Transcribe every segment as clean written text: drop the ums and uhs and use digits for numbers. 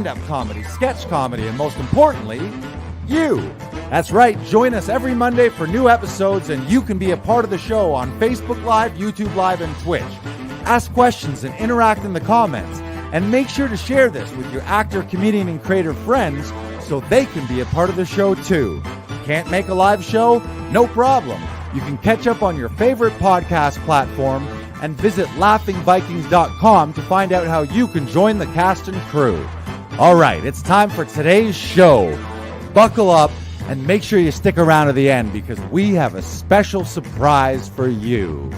stand-up comedy, sketch comedy, and most importantly, you. That's right, join us every Monday for new episodes, and you can be a part of the show on Facebook Live, YouTube Live, and Twitch. Ask questions and interact in the comments, and make sure to share this with your actor, comedian, and creator friends so they can be a part of the show too. Can't make a live show? No problem. You can catch up on your favorite podcast platform and visit laughingvikings.com to find out how you can join the cast and crew. All right, it's time for today's show. Buckle up and make sure you stick around to the end because we have a special surprise for you.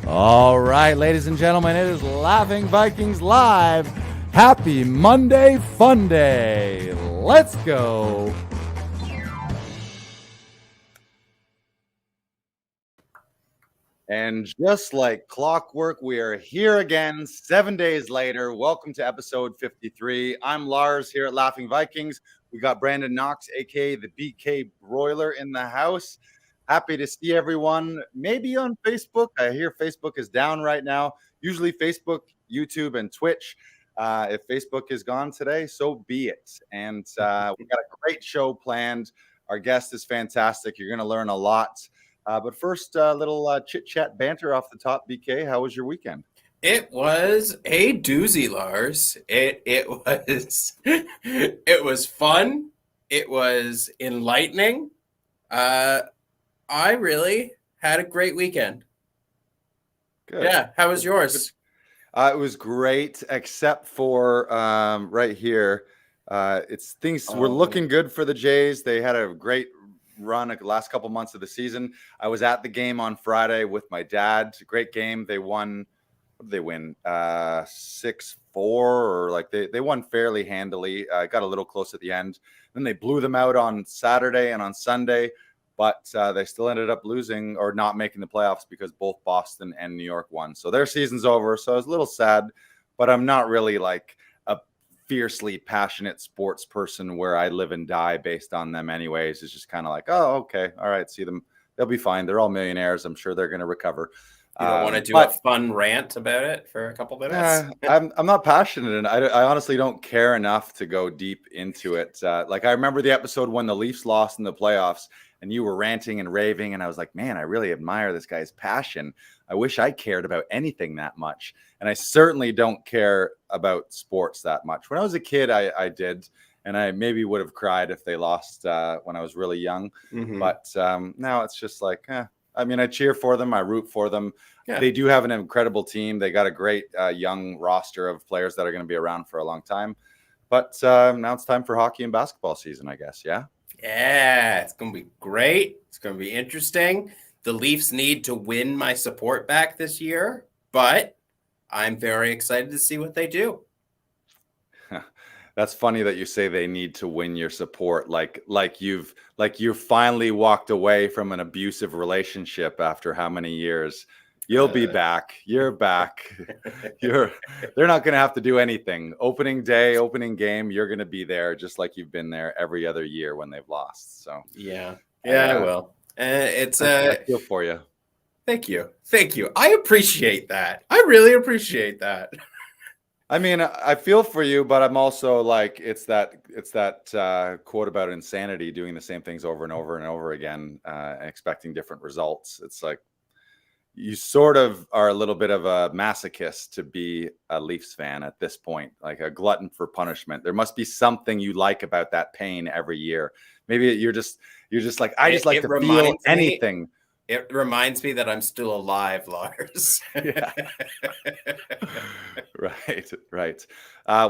All right, ladies and gentlemen, it is Laughing Vikings Live. Happy Monday Fun Day. Let's go. And just like clockwork, we are here again 7 days later. Welcome to episode 53. I'm Lars here at Laughing Vikings. We got Brandon Knox, aka the BK Broiler, in the house. Happy to see everyone. Maybe on Facebook. I hear Facebook is down right now. Usually Facebook, YouTube, and Twitch. If Facebook is gone today, so be it. And we've got a great show planned. Our guest is fantastic. You're going to learn a lot. But first, a little chit chat banter off the top. BK, how was your weekend? It was a doozy, Lars. It was fun. It was enlightening. I really had a great weekend. Good. Yeah, how was yours? It was great, except for right here. Things were looking good for the Jays. They had a great run the last couple months of the season. I was at the game on Friday with my dad. Great game. They won. What did they win? 6-4, or like they won fairly handily. Got a little close at the end. Then they blew them out on Saturday and on Sunday, but they still ended up losing or not making the playoffs because both Boston and New York won. So their season's over. So I was a little sad, but I'm not really like a fiercely passionate sports person where I live and die based on them anyways. It's just kind of like, oh, okay. All right. See them. They'll be fine. They're all millionaires. I'm sure they're going to recover. You don't want to do a fun rant about it for a couple minutes? I'm not passionate, and I honestly don't care enough to go deep into it. Like I remember the episode when the Leafs lost in the playoffs, and you were ranting and raving, and I was like, man, I really admire this guy's passion. I wish I cared about anything that much, and I certainly don't care about sports that much. When I was a kid, I did, and I maybe would have cried if they lost when I was really young. Mm-hmm. But now it's just like, I mean, I cheer for them. I root for them. Yeah. They do have an incredible team. They got a great young roster of players that are going to be around for a long time. But now it's time for hockey and basketball season, I guess. Yeah. Yeah, it's going to be great. It's going to be interesting. The Leafs need to win my support back this year, but I'm very excited to see what they do. That's funny that you say they need to win your support. Like you've finally walked away from an abusive relationship after how many years? You'll be back. You're back. They're not going to have to do anything. Opening day, opening game, you're going to be there just like you've been there every other year when they've lost. So yeah, I will. I feel for you. Thank you. I appreciate that. I really appreciate that. I mean, I feel for you, but I'm also like, it's that quote about insanity, doing the same things over and over and over again, expecting different results. It's like you sort of are a little bit of a masochist to be a Leafs fan at this point, like a glutton for punishment. There must be something you like about that pain every year. Maybe you're just like, I just like to feel anything. It reminds me that I'm still alive, Lars. Yeah. Right.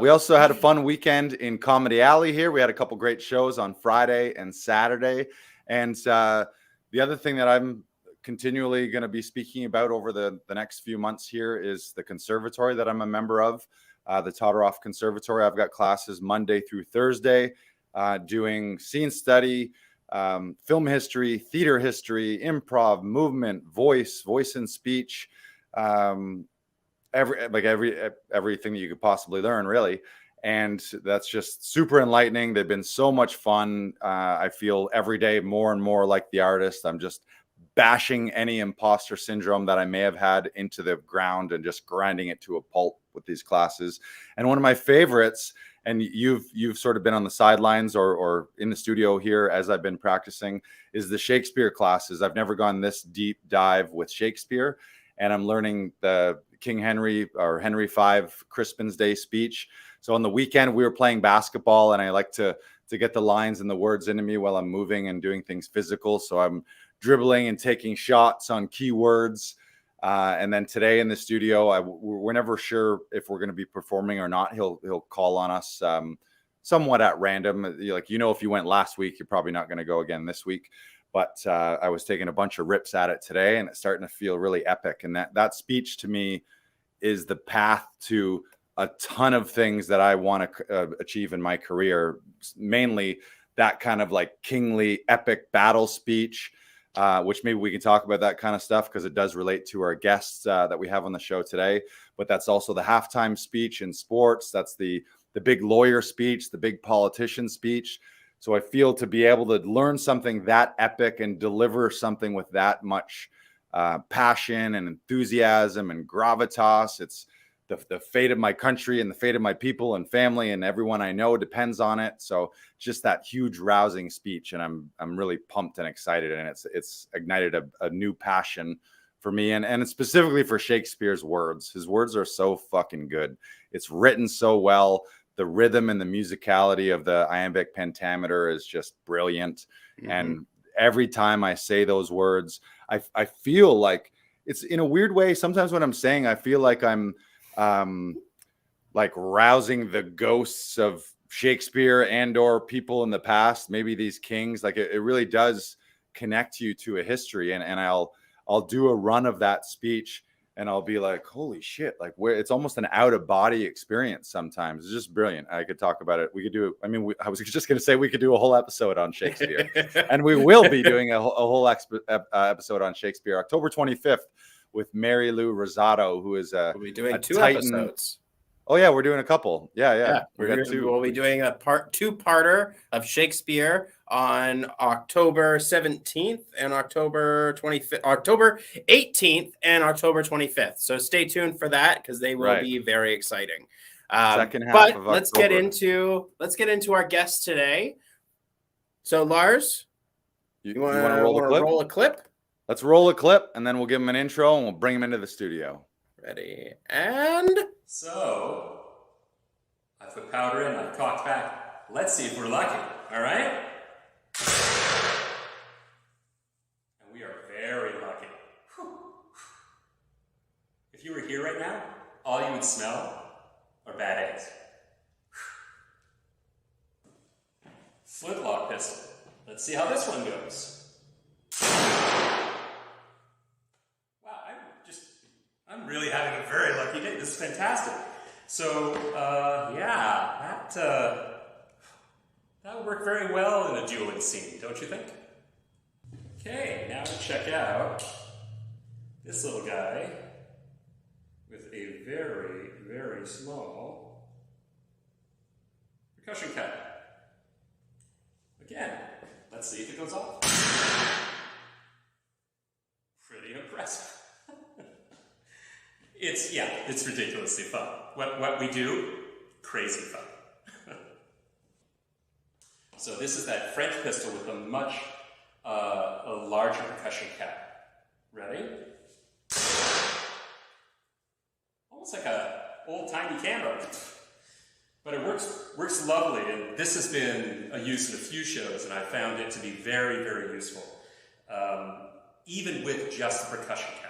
We also had a fun weekend in Comedy Alley here. We had a couple great shows on Friday and Saturday. And the other thing that I'm continually going to be speaking about over the next few months here is the conservatory that I'm a member of, the Todoroff Conservatory. I've got classes Monday through Thursday doing scene study, film history, theater history, improv, movement, voice and speech, everything that you could possibly learn, really. And that's just super enlightening. They've been so much fun. I feel every day more and more like the artist. I'm just bashing any imposter syndrome that I may have had into the ground and just grinding it to a pulp with these classes. And one of my favorites, and you've sort of been on the sidelines or in the studio here as I've been practicing, is the Shakespeare classes. I've never gone this deep dive with Shakespeare, and I'm learning the King Henry or Henry V Crispin's Day speech. So on the weekend we were playing basketball, and I like to get the lines and the words into me while I'm moving and doing things physical. So I'm dribbling and taking shots on keywords. And then today in the studio, we're never sure if we're going to be performing or not. He'll call on us somewhat at random. Like, if you went last week, you're probably not going to go again this week. But I was taking a bunch of rips at it today, and it's starting to feel really epic. And that speech to me is the path to a ton of things that I want to achieve in my career, mainly that kind of like kingly epic battle speech, which maybe we can talk about that kind of stuff because it does relate to our guests that we have on the show today. But that's also the halftime speech in sports. That's the big lawyer speech, the big politician speech. So I feel to be able to learn something that epic and deliver something with that much passion and enthusiasm and gravitas, it's the fate of my country and the fate of my people and family and everyone I know depends on it. So just that huge rousing speech, and I'm really pumped and excited, and it's ignited a new passion for me, and it's specifically for Shakespeare's words. His words are so fucking good. It's written so well. The rhythm and the musicality of the iambic pentameter is just brilliant. Mm-hmm. And every time I say those words, I feel like it's, in a weird way, sometimes when I'm saying, I feel like I'm like rousing the ghosts of Shakespeare and or people in the past, maybe these kings. Like it really does connect you to a history, and I'll do a run of that speech and I'll be like, holy shit, like it's almost an out of body experience sometimes. It's just brilliant. I could talk about it. We could do, I was just going to say we could do a whole episode on Shakespeare and we will be doing a whole episode on Shakespeare, October 25th. With Mary Lou Rosado, who is we'll be doing two Titan. episodes. Oh yeah, we're doing a couple. Yeah. We'll be doing a two-parter of Shakespeare on October 17th and October 25th, October 18th and October 25th. So stay tuned for that because they will be very exciting. Second half but of let's get into our guest today. So Lars, you want to roll a clip? Let's roll a clip, and then we'll give him an intro, and we'll bring him into the studio. Ready, and... So, I put powder in, I cocked back. Let's see if we're lucky, all right? And we are very lucky. Whew. If you were here right now, all you would smell are bad eggs. Flintlock pistol. Let's see how this one goes. I'm really having a very lucky day. This is fantastic. So, that would work very well in a dueling scene, don't you think? Okay, now to check out this little guy with a very, very small percussion cap. Again, let's see if it goes off. Pretty impressive. It's ridiculously fun. What we do, crazy fun. So this is that French pistol with a much a larger percussion cap. Ready? Almost like a old-timey camera. But it works lovely, and this has been used in a few shows, and I found it to be very, very useful. Even with just the percussion cap.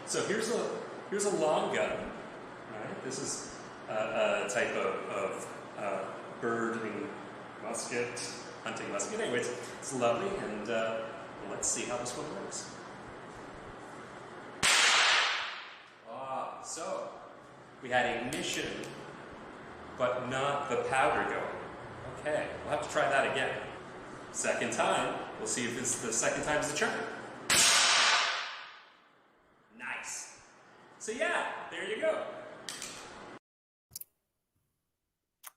So here's a long gun, right? This is a type of birding musket, hunting musket. Anyways, it's lovely, and let's see how this one works. So we had ignition, but not the powder going. Okay, we'll have to try that again. Second time, we'll see if the second time is the charm. So yeah, there you go.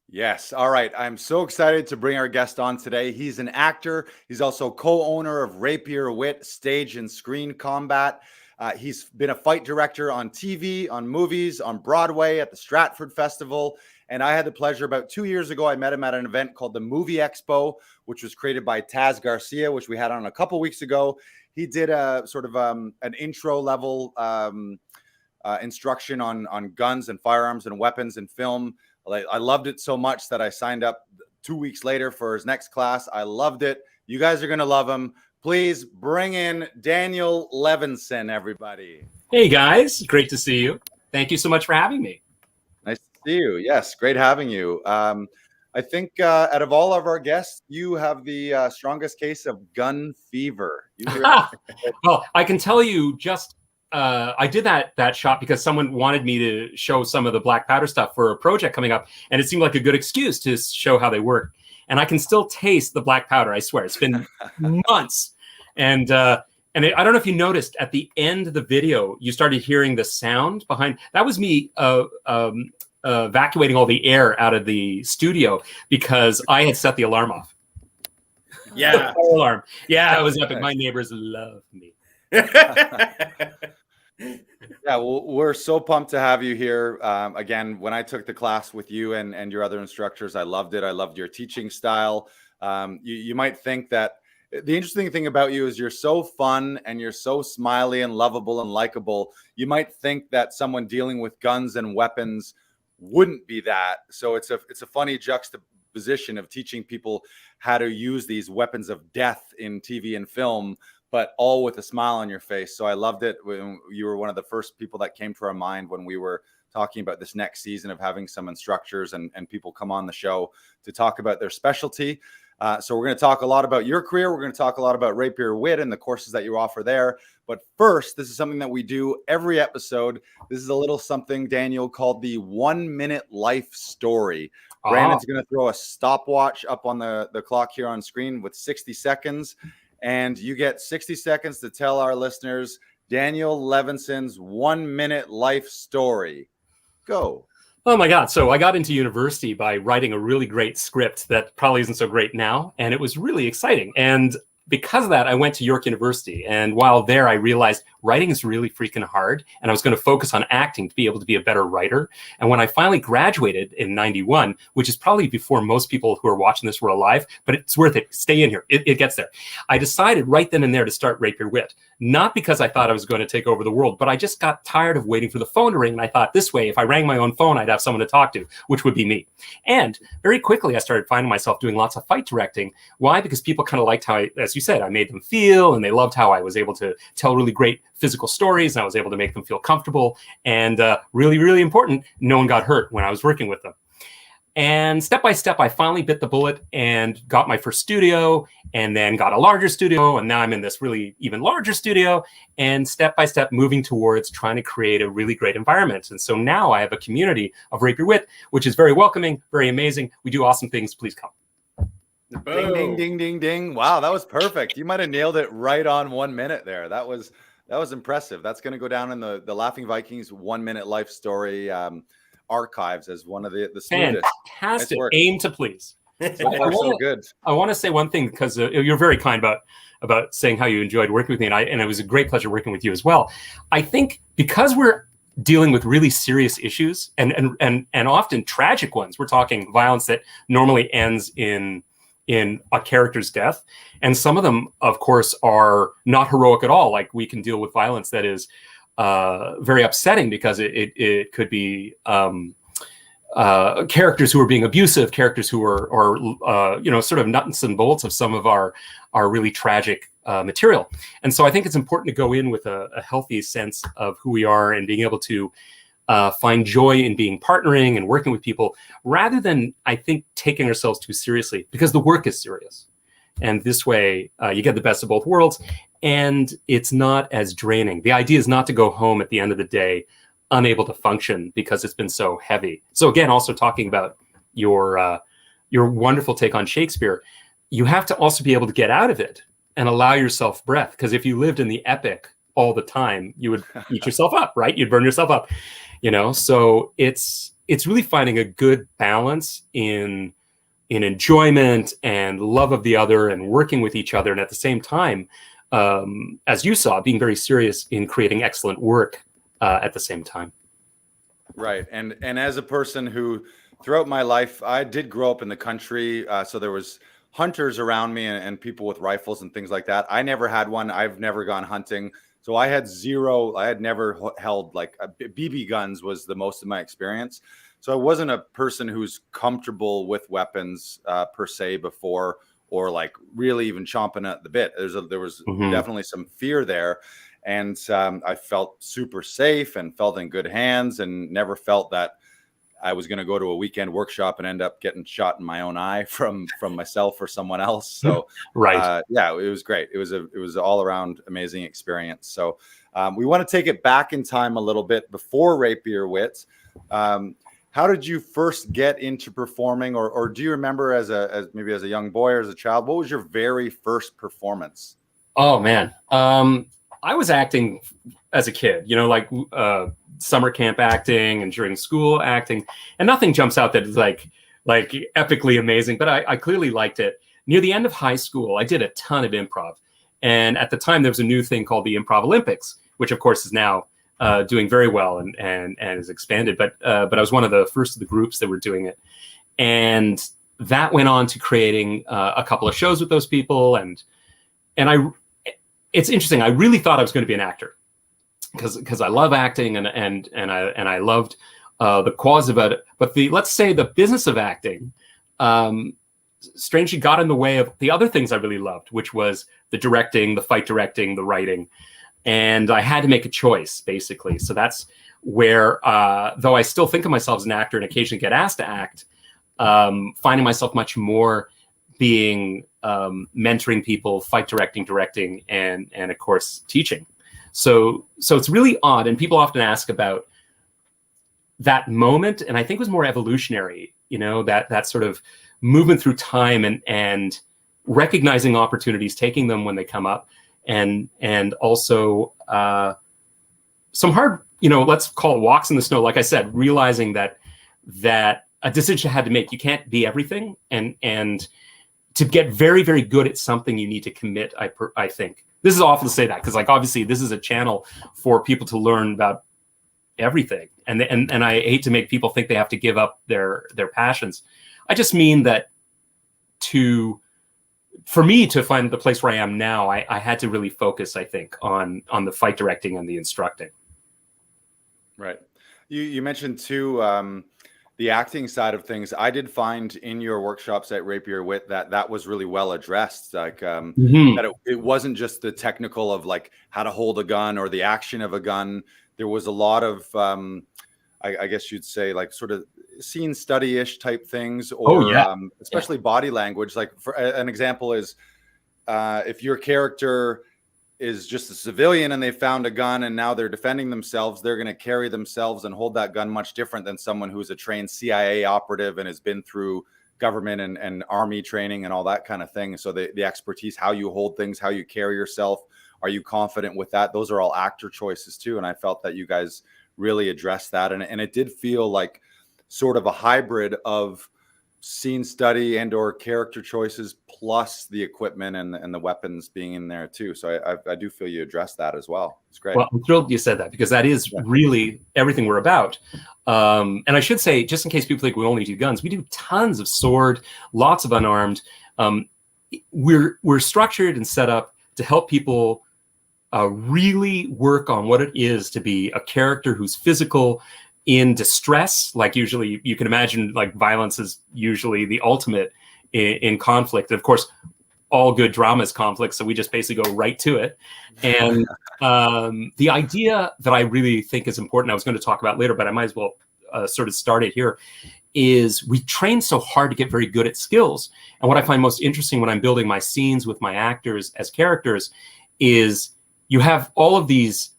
Yes. All right. I'm so excited to bring our guest on today. He's an actor. He's also co-owner of Rapier Wit Stage and Screen Combat. He's been a fight director on TV, on movies, on Broadway, at the Stratford Festival. And I had the pleasure about 2 years ago, I met him at an event called the Movie Expo, which was created by Taz Garcia, which we had on a couple weeks ago. He did a sort of an intro level instruction on guns and firearms and weapons in film. I loved it so much that I signed up 2 weeks later for his next class. I loved it. You guys are going to love him. Please bring in Daniel Levinson, everybody. Hey, guys. Great to see you. Thank you so much for having me. Nice to see you. Yes, great having you. I think out of all of our guests, you have the strongest case of gun fever. Well, I can tell you just I did that shot because someone wanted me to show some of the black powder stuff for a project coming up, and it seemed like a good excuse to show how they work. And I can still taste the black powder. I swear, it's been months. And I don't know if you noticed at the end of the video, you started hearing the sound behind. That was me evacuating all the air out of the studio because I had set the alarm off. Yeah, alarm. Yeah, it was epic. My neighbors love me. Yeah, well, we're so pumped to have you here. Again, when I took the class with you and your other instructors, I loved it. I loved your teaching style. You might think that the interesting thing about you is you're so fun and you're so smiley and lovable and likable. You might think that someone dealing with guns and weapons wouldn't be that. So it's a funny juxtaposition of teaching people how to use these weapons of death in TV and film, but all with a smile on your face. So I loved it. You were one of the first people that came to our mind when we were talking about this next season of having some instructors and people come on the show to talk about their specialty. So we're going to talk a lot about your career. We're going to talk a lot about Rapier Wit and the courses that you offer there. But first, this is something that we do every episode. This is a little something, Daniel, called the 1 minute life story. Brandon's going to throw a stopwatch up on the clock here on screen with 60 seconds. And you get 60 seconds to tell our listeners Daniel Levinson's 1 minute life story. Go. Oh my God. So I got into university by writing a really great script that probably isn't so great now. And it was really exciting. And because of that, I went to York University. And while there, I realized writing is really freaking hard. And I was going to focus on acting to be able to be a better writer. And when I finally graduated in 91, which is probably before most people who are watching this were alive, but it's worth it. Stay in here. It gets there. I decided right then and there to start Rapier Wit. Not because I thought I was going to take over the world, but I just got tired of waiting for the phone to ring. And I thought this way, if I rang my own phone, I'd have someone to talk to, which would be me. And very quickly, I started finding myself doing lots of fight directing. Why? Because people kind of liked how as you said, I made them feel, and they loved how I was able to tell really great physical stories, and I was able to make them feel comfortable. And really, really important, no one got hurt when I was working with them. And step by step, I finally bit the bullet and got my first studio, and then got a larger studio. And now I'm in this really even larger studio, and step by step moving towards trying to create a really great environment. And so now I have a community of Rapier Wit, which is very welcoming, very amazing. We do awesome things. Please come. Ding, ding, ding, ding, ding. Wow, that was perfect. You might have nailed it right on 1 minute there. That was impressive. That's going to go down in the Laughing Vikings 1 minute life story archives as one of the smoothest. Fantastic. Aim to please. So good. I want to say one thing because you're very kind about saying how you enjoyed working with me, and it was a great pleasure working with you as well. I think because we're dealing with really serious issues and often tragic ones, we're talking violence that normally ends in a character's death, and some of them, of course, are not heroic at all. Like we can deal with violence that is very upsetting because it could be characters who are being abusive, characters who are sort of nuts and bolts of some of our really tragic material. And so I think it's important to go in with a healthy sense of who we are and being able to find joy in being partnering and working with people rather than, I think, taking ourselves too seriously, because the work is serious. And this way you get the best of both worlds, and it's not as draining. The idea is not to go home at the end of the day unable to function because it's been so heavy. So again, also talking about your wonderful take on Shakespeare, you have to also be able to get out of it and allow yourself breath. Because if you lived in the epic all the time, you would eat yourself up, right? You'd burn yourself up, So it's really finding a good balance in enjoyment and love of the other and working with each other, and at the same time as you saw, being very serious in creating excellent work at the same time. Right. And as a person who throughout my life, I did grow up in the country. So there was hunters around me and people with rifles and things like that. I never had one. I've never gone hunting. So I had zero. I had never held like BB guns was the most of my experience. So I wasn't a person who's comfortable with weapons per se before, or like really even chomping at the bit. There was definitely some fear there. And I felt super safe and felt in good hands and never felt that I was going to go to a weekend workshop and end up getting shot in my own eye from myself or someone else. So right. Yeah, it was great. It was all around amazing experience. So we want to take it back in time a little bit before Rapier Wit. How did you first get into performing, or do you remember as maybe as a young boy or as a child, what was your very first performance? Oh man. I was acting as a kid, like summer camp acting and during school acting, and nothing jumps out that is like epically amazing, but I clearly liked it. Near the end of high school, I did a ton of improv. And at the time there was a new thing called the Improv Olympics, which of course is now doing very well and is expanded. But I was one of the first of the groups that were doing it. And that went on to creating a couple of shows with those people. And it's interesting. I really thought I was going to be an actor because I love acting and I loved the cause about it. But let's say the business of acting strangely got in the way of the other things I really loved, which was the directing, the fight directing, the writing. And I had to make a choice, basically. So that's where, though I still think of myself as an actor and occasionally get asked to act, finding myself much more being mentoring people, fight directing, and of course teaching. So it's really odd, and people often ask about that moment, and I think it was more evolutionary. That sort of movement through time and recognizing opportunities, taking them when they come up, and also some hard, let's call it walks in the snow. Like I said, realizing that a decision I had to make. You can't be everything, and to get very, very good at something, you need to commit. I think this is awful to say that because, obviously, this is a channel for people to learn about everything, and I hate to make people think they have to give up their passions. I just mean that for me to find the place where I am now, I had to really focus, I think, on the fight directing and the instructing. Right. You mentioned too. The acting side of things, I did find in your workshops at Rapier Wit that was really well addressed. That it wasn't just the technical of how to hold a gun or the action of a gun. There was a lot of, I guess you'd say, sort of scene study-ish type things, or especially body language. For an example is if your character is just a civilian and they found a gun and now they're defending themselves, they're going to carry themselves and hold that gun much different than someone who's a trained CIA operative and has been through government and army training and all that kind of thing. So the expertise, how you hold things, how you carry yourself, are you confident with that? Those are all actor choices too. And I felt that you guys really addressed that. And it did feel like sort of a hybrid of scene study and or character choices plus the equipment and the weapons being in there too. So I do feel you addressed that as well. It's great. Well, I'm thrilled you said that because that is really everything we're about. And I should say, just in case people think we only do guns, we do tons of sword, lots of unarmed. We're structured and set up to help people really work on what it is to be a character who's physical, in distress. Usually you can imagine violence is usually the ultimate in conflict. And of course, all good drama is conflict. So we just basically go right to it. And the idea that I really think is important, I was going to talk about later, but I might as well sort of start it here, is we train so hard to get very good at skills. And what I find most interesting when I'm building my scenes with my actors as characters is you have all of these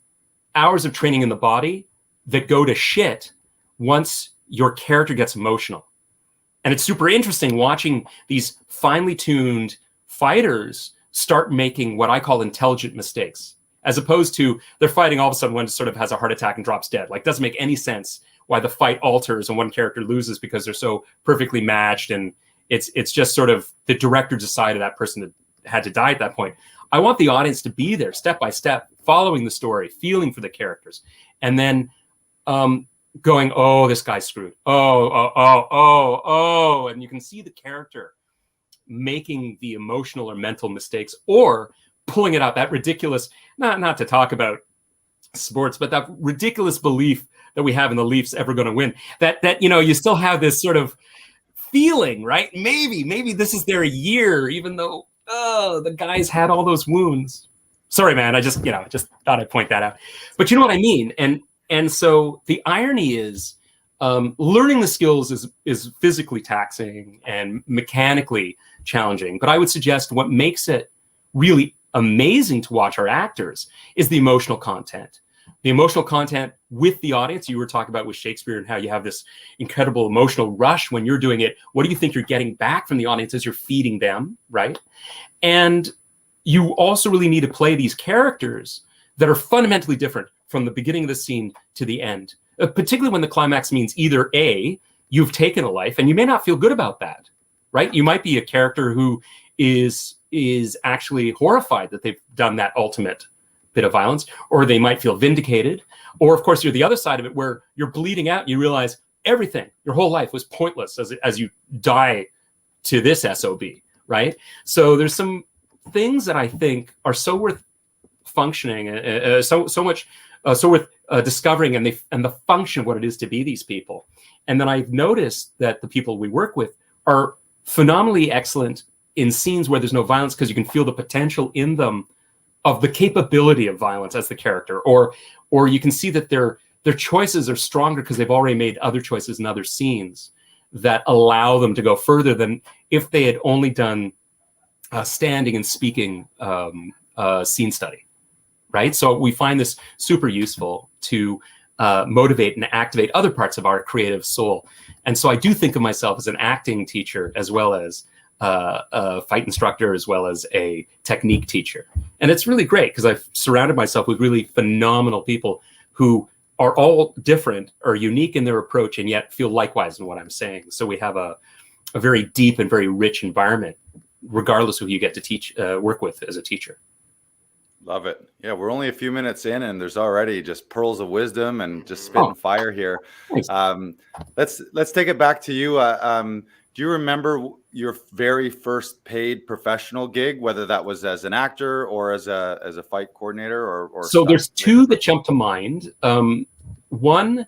hours of training in the body that go to shit once your character gets emotional. And it's super interesting watching these finely tuned fighters start making what I call intelligent mistakes, as opposed to they're fighting, all of a sudden one sort of has a heart attack and drops dead. Doesn't make any sense why the fight alters and one character loses because they're so perfectly matched. And it's just sort of the director decided that person had to die at that point. I want the audience to be there step by step, following the story, feeling for the characters, and then going, oh, this guy's screwed. Oh, and you can see the character making the emotional or mental mistakes, or pulling it out, that ridiculous, not to talk about sports, but that ridiculous belief that we have in the Leafs ever going to win. That you still have this sort of feeling, right? Maybe this is their year, even though the guys had all those wounds. Sorry, man. I just thought I'd point that out. But you know what I mean? And so the irony is, learning the skills is physically taxing and mechanically challenging. But I would suggest what makes it really amazing to watch our actors is the emotional content. The emotional content with the audience. You were talking about with Shakespeare and how you have this incredible emotional rush when you're doing it. What do you think you're getting back from the audience as you're feeding them, right? And you also really need to play these characters that are fundamentally different from the beginning of the scene to the end, particularly when the climax means either A, you've taken a life, and you may not feel good about that, right? You might be a character who is actually horrified that they've done that ultimate bit of violence, or they might feel vindicated. Or of course, you're the other side of it where you're bleeding out and you realize everything, your whole life was pointless as you die to this SOB, right? So there's some things that I think are so worth functioning, so worth discovering, and the function of what it is to be these people. And then I've noticed that the people we work with are phenomenally excellent in scenes where there's no violence, because you can feel the potential in them of the capability of violence as the character, or you can see that their choices are stronger because they've already made other choices in other scenes that allow them to go further than if they had only done standing and speaking scene study, right? So we find this super useful to motivate and activate other parts of our creative soul. And so I do think of myself as an acting teacher, as well as a fight instructor, as well as a technique teacher. And it's really great because I've surrounded myself with really phenomenal people who are all different or unique in their approach, and yet feel likewise in what I'm saying. So we have a very deep and very rich environment, regardless of who you get to teach, work with as a teacher. Love it. Yeah, we're only a few minutes in, and there's already just pearls of wisdom and just spitting fire here. Let's take it back to you. Do you remember your very first paid professional gig, whether that was as an actor or as a fight coordinator or so there's two that jump to mind. One,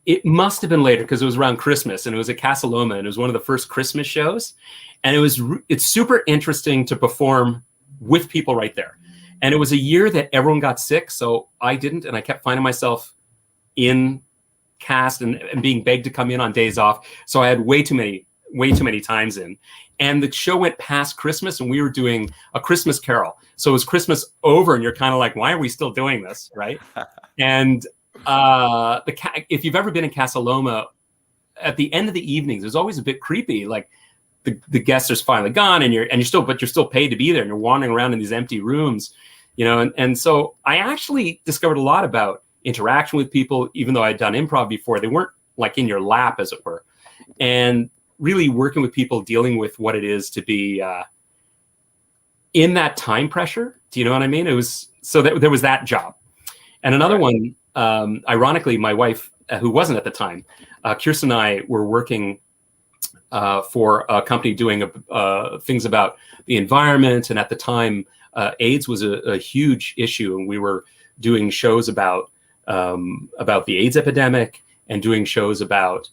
it must have been later because it was around Christmas, and it was at Casa Loma, and it was one of the first Christmas shows. And it's super interesting to perform with people right there. And it was a year that everyone got sick, so I didn't, and I kept finding myself in cast and being begged to come in on days off. So I had way too many times in. And the show went past Christmas, and we were doing a Christmas Carol. So it was Christmas over, and you're kind of like, why are we still doing this, right? And if you've ever been in Casa Loma, at the end of the evenings, it's always a bit creepy. Like the guests are finally gone, and you're still paid to be there, and you're wandering around in these empty rooms, and so I actually discovered a lot about interaction with people. Even though I'd done improv before, they weren't like in your lap, as it were, and really working with people, dealing with what it is to be in that time pressure. Do you know what I mean? It was so that there was that job. And another one, ironically, my wife, who wasn't at the time, Kirsten and I were working for a company doing things about the environment. And at the time, AIDS was a huge issue. And we were doing shows about the AIDS epidemic, and doing shows about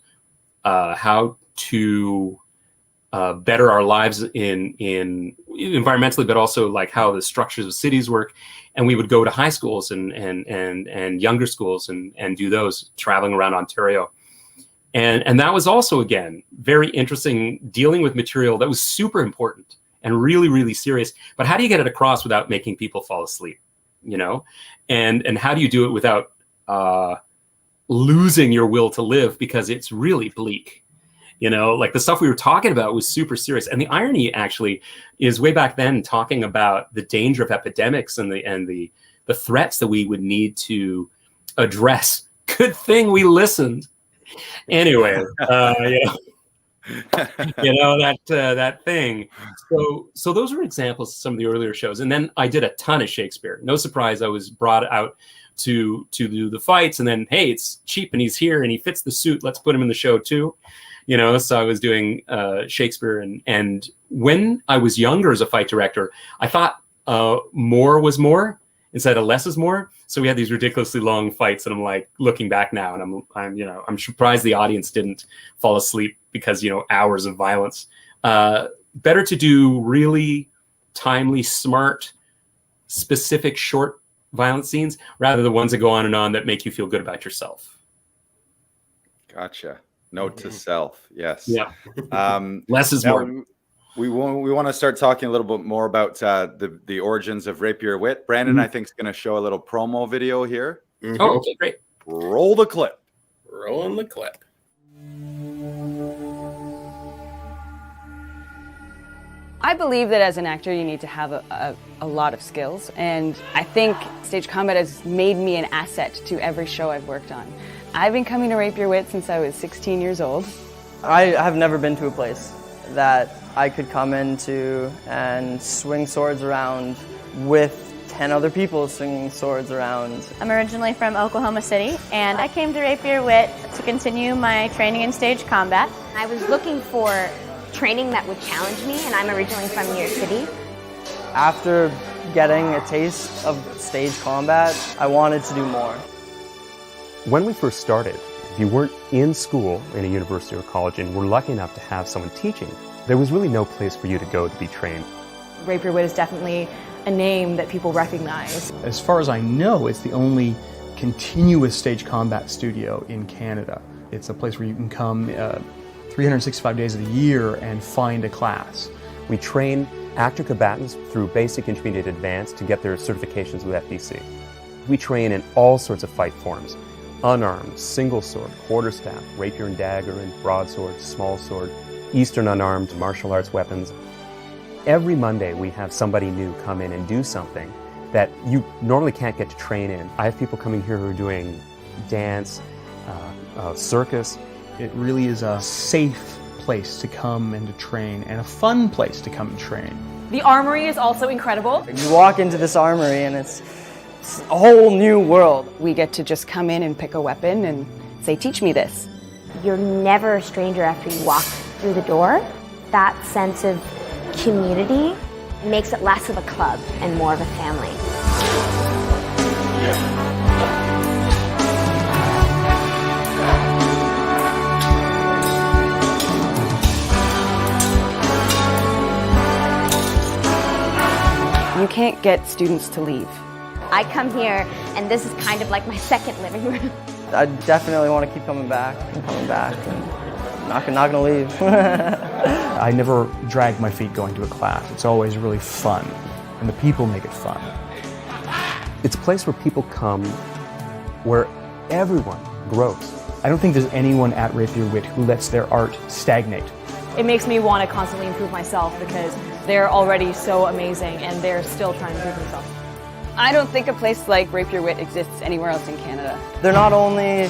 how to better our lives in environmentally, but also like how the structures of cities work. And we would go to high schools and younger schools and do those, traveling around Ontario. And that was also, again, very interesting, dealing with material that was super important and really, really serious. But how do you get it across without making people fall asleep, And how do you do it without losing your will to live, because it's really bleak? Like the stuff we were talking about was super serious. And the irony actually is, way back then, talking about the danger of epidemics and the threats that we would need to address. Good thing we listened. Anyway, You know, that thing. So those were examples of some of the earlier shows. And then I did a ton of Shakespeare. No surprise, I was brought out to do the fights, and then, hey, it's cheap and he's here and he fits the suit. Let's put him in the show too. You know, so I was doing Shakespeare. And when I was younger as a fight director, I thought more was more instead of less is more. So we had these ridiculously long fights, and I'm like, looking back now, and I'm surprised the audience didn't fall asleep because, you know, hours of violence. Better to do really timely, smart, specific, short violent scenes rather than the ones that go on and on that make you feel good about yourself. Gotcha. Note to self. Yes. Yeah. Less is more. We want to start talking a little bit more about the origins of Rapier Wit. Brandon, I think, is going to show a little promo video here. Oh, okay, great. Roll the clip. Rolling the clip. I believe that as an actor, you need to have a lot of skills, and I think stage combat has made me an asset to every show I've worked on. I've been coming to Rapier Wit since I was 16 years old. I have never been to a place that I could come into and swing swords around with 10 other people swinging swords around. I'm originally from Oklahoma City, and I came to Rapier Wit to continue my training in stage combat. I was looking for training that would challenge me, and I'm originally from New York City. After getting a taste of stage combat, I wanted to do more. When we first started, if you weren't in school in a university or college and were lucky enough to have someone teaching, there was really no place for you to go to be trained. Rapier Wit is definitely a name that people recognize. As far as I know, it's the only continuous stage combat studio in Canada. It's a place where you can come 365 days of the year and find a class. We train actor combatants through basic, intermediate, advanced to get their certifications with FDC. We train in all sorts of fight forms: unarmed, single sword, quarterstaff, rapier and dagger, and broadsword, small sword, Eastern unarmed martial arts weapons. Every Monday we have somebody new come in and do something that you normally can't get to train in. I have people coming here who are doing dance, circus. It really is a safe place to come and to train, and a fun place to come and train. The armory is also incredible. You walk into this armory and it's a whole new world. We get to just come in and pick a weapon and say, teach me this. You're never a stranger after you walk through the door. That sense of community makes it less of a club and more of a family. You can't get students to leave. I come here, and this is kind of like my second living room. I definitely want to keep coming back and I'm not gonna leave. I never drag my feet going to a class. It's always really fun, and the people make it fun. It's a place where people come where everyone grows. I don't think there's anyone at Rapier Wit who lets their art stagnate. It makes me want to constantly improve myself because they're already so amazing and they're still trying to improve themselves. I don't think a place like Rapier Wit exists anywhere else in Canada. They're not only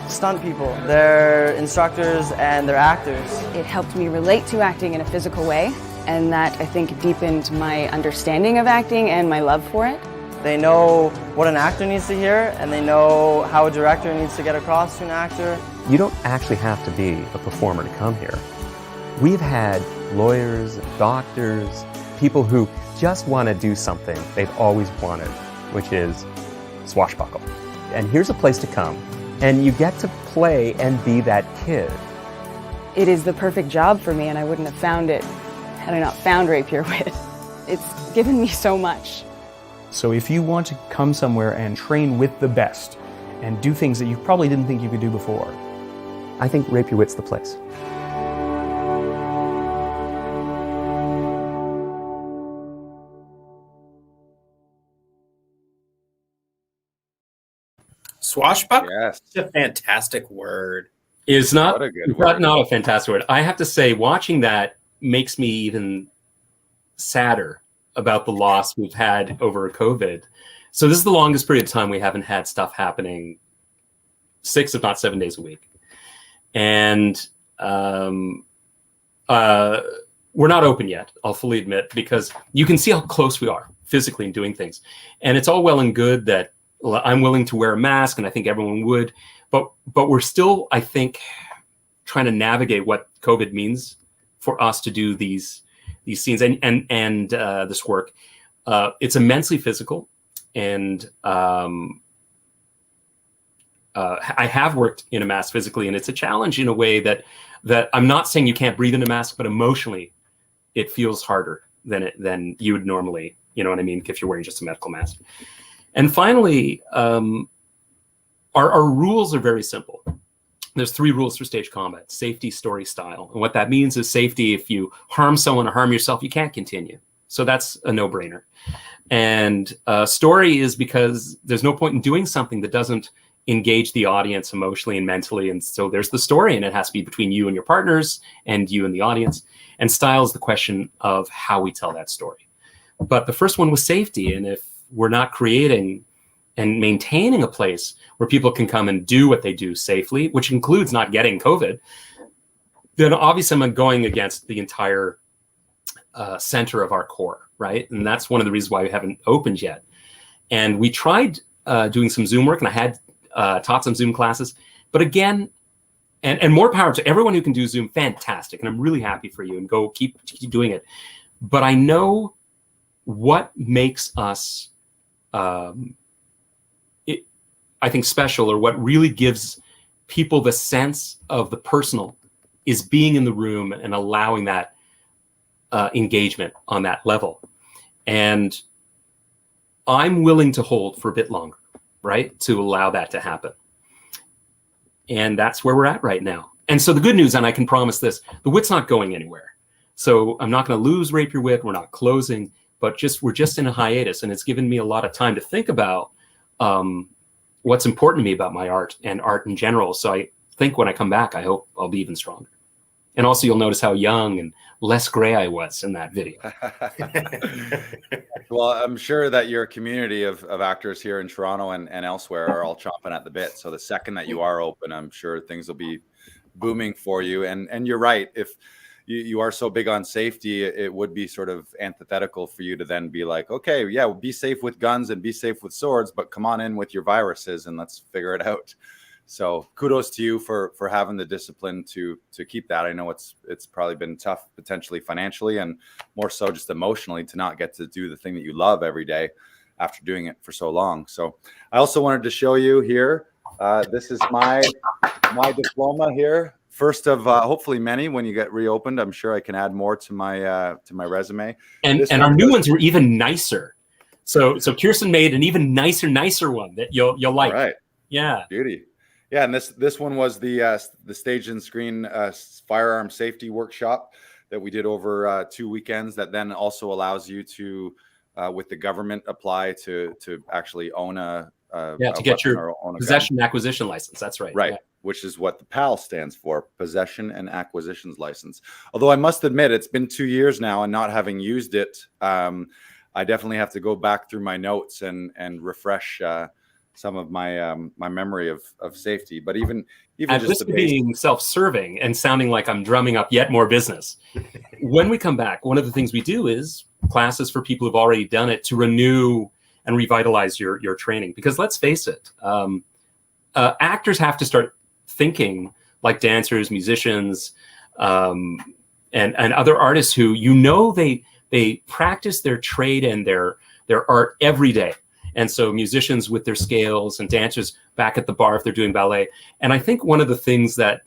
stunt people, they're instructors and they're actors. It helped me relate to acting in a physical way, and that, I think, deepened my understanding of acting and my love for it. They know what an actor needs to hear, and they know how a director needs to get across to an actor. You don't actually have to be a performer to come here. We've had lawyers, doctors, people who just want to do something they've always wanted, which is swashbuckle. And here's a place to come, and you get to play and be that kid. It is the perfect job for me, and I wouldn't have found it had I not found Rapier Wit. It's given me so much. So if you want to come somewhere and train with the best and do things that you probably didn't think you could do before, I think Rapier Wit's the place. Swashbuckle? Yes. It's a fantastic word. It's not, What a good it's word. not a fantastic word. I have to say, watching that makes me even sadder about the loss we've had over COVID. So this is the longest period of time we haven't had stuff happening 6, if not 7 days a week. And we're not open yet, I'll fully admit, because you can see how close we are physically in doing things. And it's all well and good that I'm willing to wear a mask, and I think everyone would, but we're still, I think, trying to navigate what COVID means for us to do these scenes and this work. It's immensely physical, and I have worked in a mask physically, and it's a challenge in a way that I'm not saying you can't breathe in a mask, but emotionally, it feels harder than you would normally. You know what I mean? If you're wearing just a medical mask. And finally, our rules are very simple. There's 3 rules for stage combat: safety, story, style. And what that means is safety. If you harm someone or harm yourself, you can't continue. So that's a no-brainer. And story is because there's no point in doing something that doesn't engage the audience emotionally and mentally. And so there's the story, and it has to be between you and your partners and you and the audience. And style is the question of how we tell that story. But the first one was safety. And if we're not creating and maintaining a place where people can come and do what they do safely, which includes not getting COVID, then obviously I'm going against the entire center of our core, right? And that's one of the reasons why we haven't opened yet. And we tried doing some Zoom work, and I had taught some Zoom classes, but again, and more power to everyone who can do Zoom, fantastic. And I'm really happy for you, and go keep doing it. But I know what makes us, I think, special, or what really gives people the sense of the personal, is being in the room and allowing that engagement on that level. And I'm willing to hold for a bit longer, right, to allow that to happen. And that's where we're at right now. And so the good news, and I can promise this, the Wit's not going anywhere. So I'm not going to lose Rapier Wit. We're not closing, but we're just in a hiatus. And it's given me a lot of time to think about what's important to me about my art and art in general. So I think when I come back, I hope I'll be even stronger. And also you'll notice how young and less gray I was in that video. Well, I'm sure that your community of actors here in Toronto and elsewhere are all chomping at the bit. So the second that you are open, I'm sure things will be booming for you. And you're right. If you are so big on safety, it would be sort of antithetical for you to then be like, okay, yeah, be safe with guns and be safe with swords, but come on in with your viruses and let's figure it out. So kudos to you for having the discipline to keep that. I know it's probably been tough, potentially financially, and more so just emotionally, to not get to do the thing that you love every day after doing it for so long. So I also wanted to show you here. This is my diploma here. First of hopefully many when you get reopened. I'm sure I can add more to my resume. And our new ones were even nicer. So Kirsten made an even nicer one that you'll like. All right. Yeah. Beauty. Yeah, and this one was the stage and screen firearm safety workshop that we did over 2 weekends. That then also allows you to, with the government, apply to actually own to get your possession and acquisition license. That's right. Right, yeah. Which is what the PAL stands for, Possession and Acquisitions License. Although I must admit, it's been 2 years now, and not having used it, I definitely have to go back through my notes and refresh some of my my memory of safety. But even just the being self-serving and sounding like I'm drumming up yet more business. When we come back, one of the things we do is classes for people who've already done it to renew and revitalize your training. Because let's face it, actors have to start thinking like dancers, musicians, and other artists who, they practice their trade and their art every day. And so musicians with their scales, and dancers back at the bar if they're doing ballet. And I think one of the things that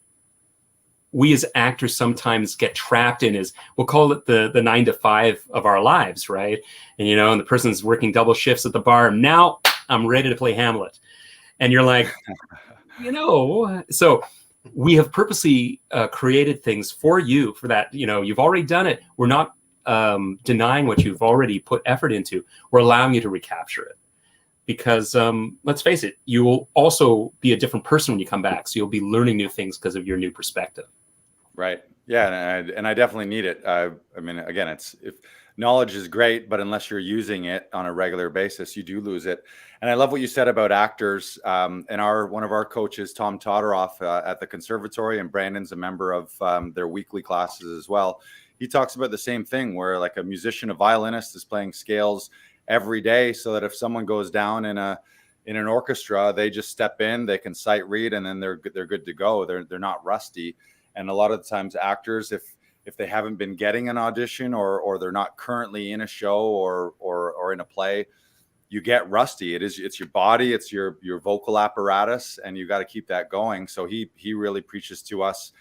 we as actors sometimes get trapped in is, we'll call it the 9 to 5 of our lives, right? And and the person's working double shifts at the bar. Now I'm ready to play Hamlet. And you're like, so we have purposely created things for you for that. You've already done it. We're not denying what you've already put effort into. We're allowing you to recapture it. Because let's face it, you will also be a different person when you come back. So you'll be learning new things because of your new perspective. Right. Yeah, and I definitely need it. I mean, again, if knowledge is great, but unless you're using it on a regular basis, you do lose it. And I love what you said about actors. And one of our coaches, Tom Todoroff, at the conservatory, and Brandon's a member of their weekly classes as well. He talks about the same thing, where like a musician, a violinist is playing scales every day, so that if someone goes down in an orchestra, they just step in, they can sight read, and then they're good to go. They're not rusty. And a lot of the times actors, if they haven't been getting an audition or they're not currently in a show or in a play, you get rusty. It's your body, it's your vocal apparatus, and you got to keep that going. So he really preaches to us,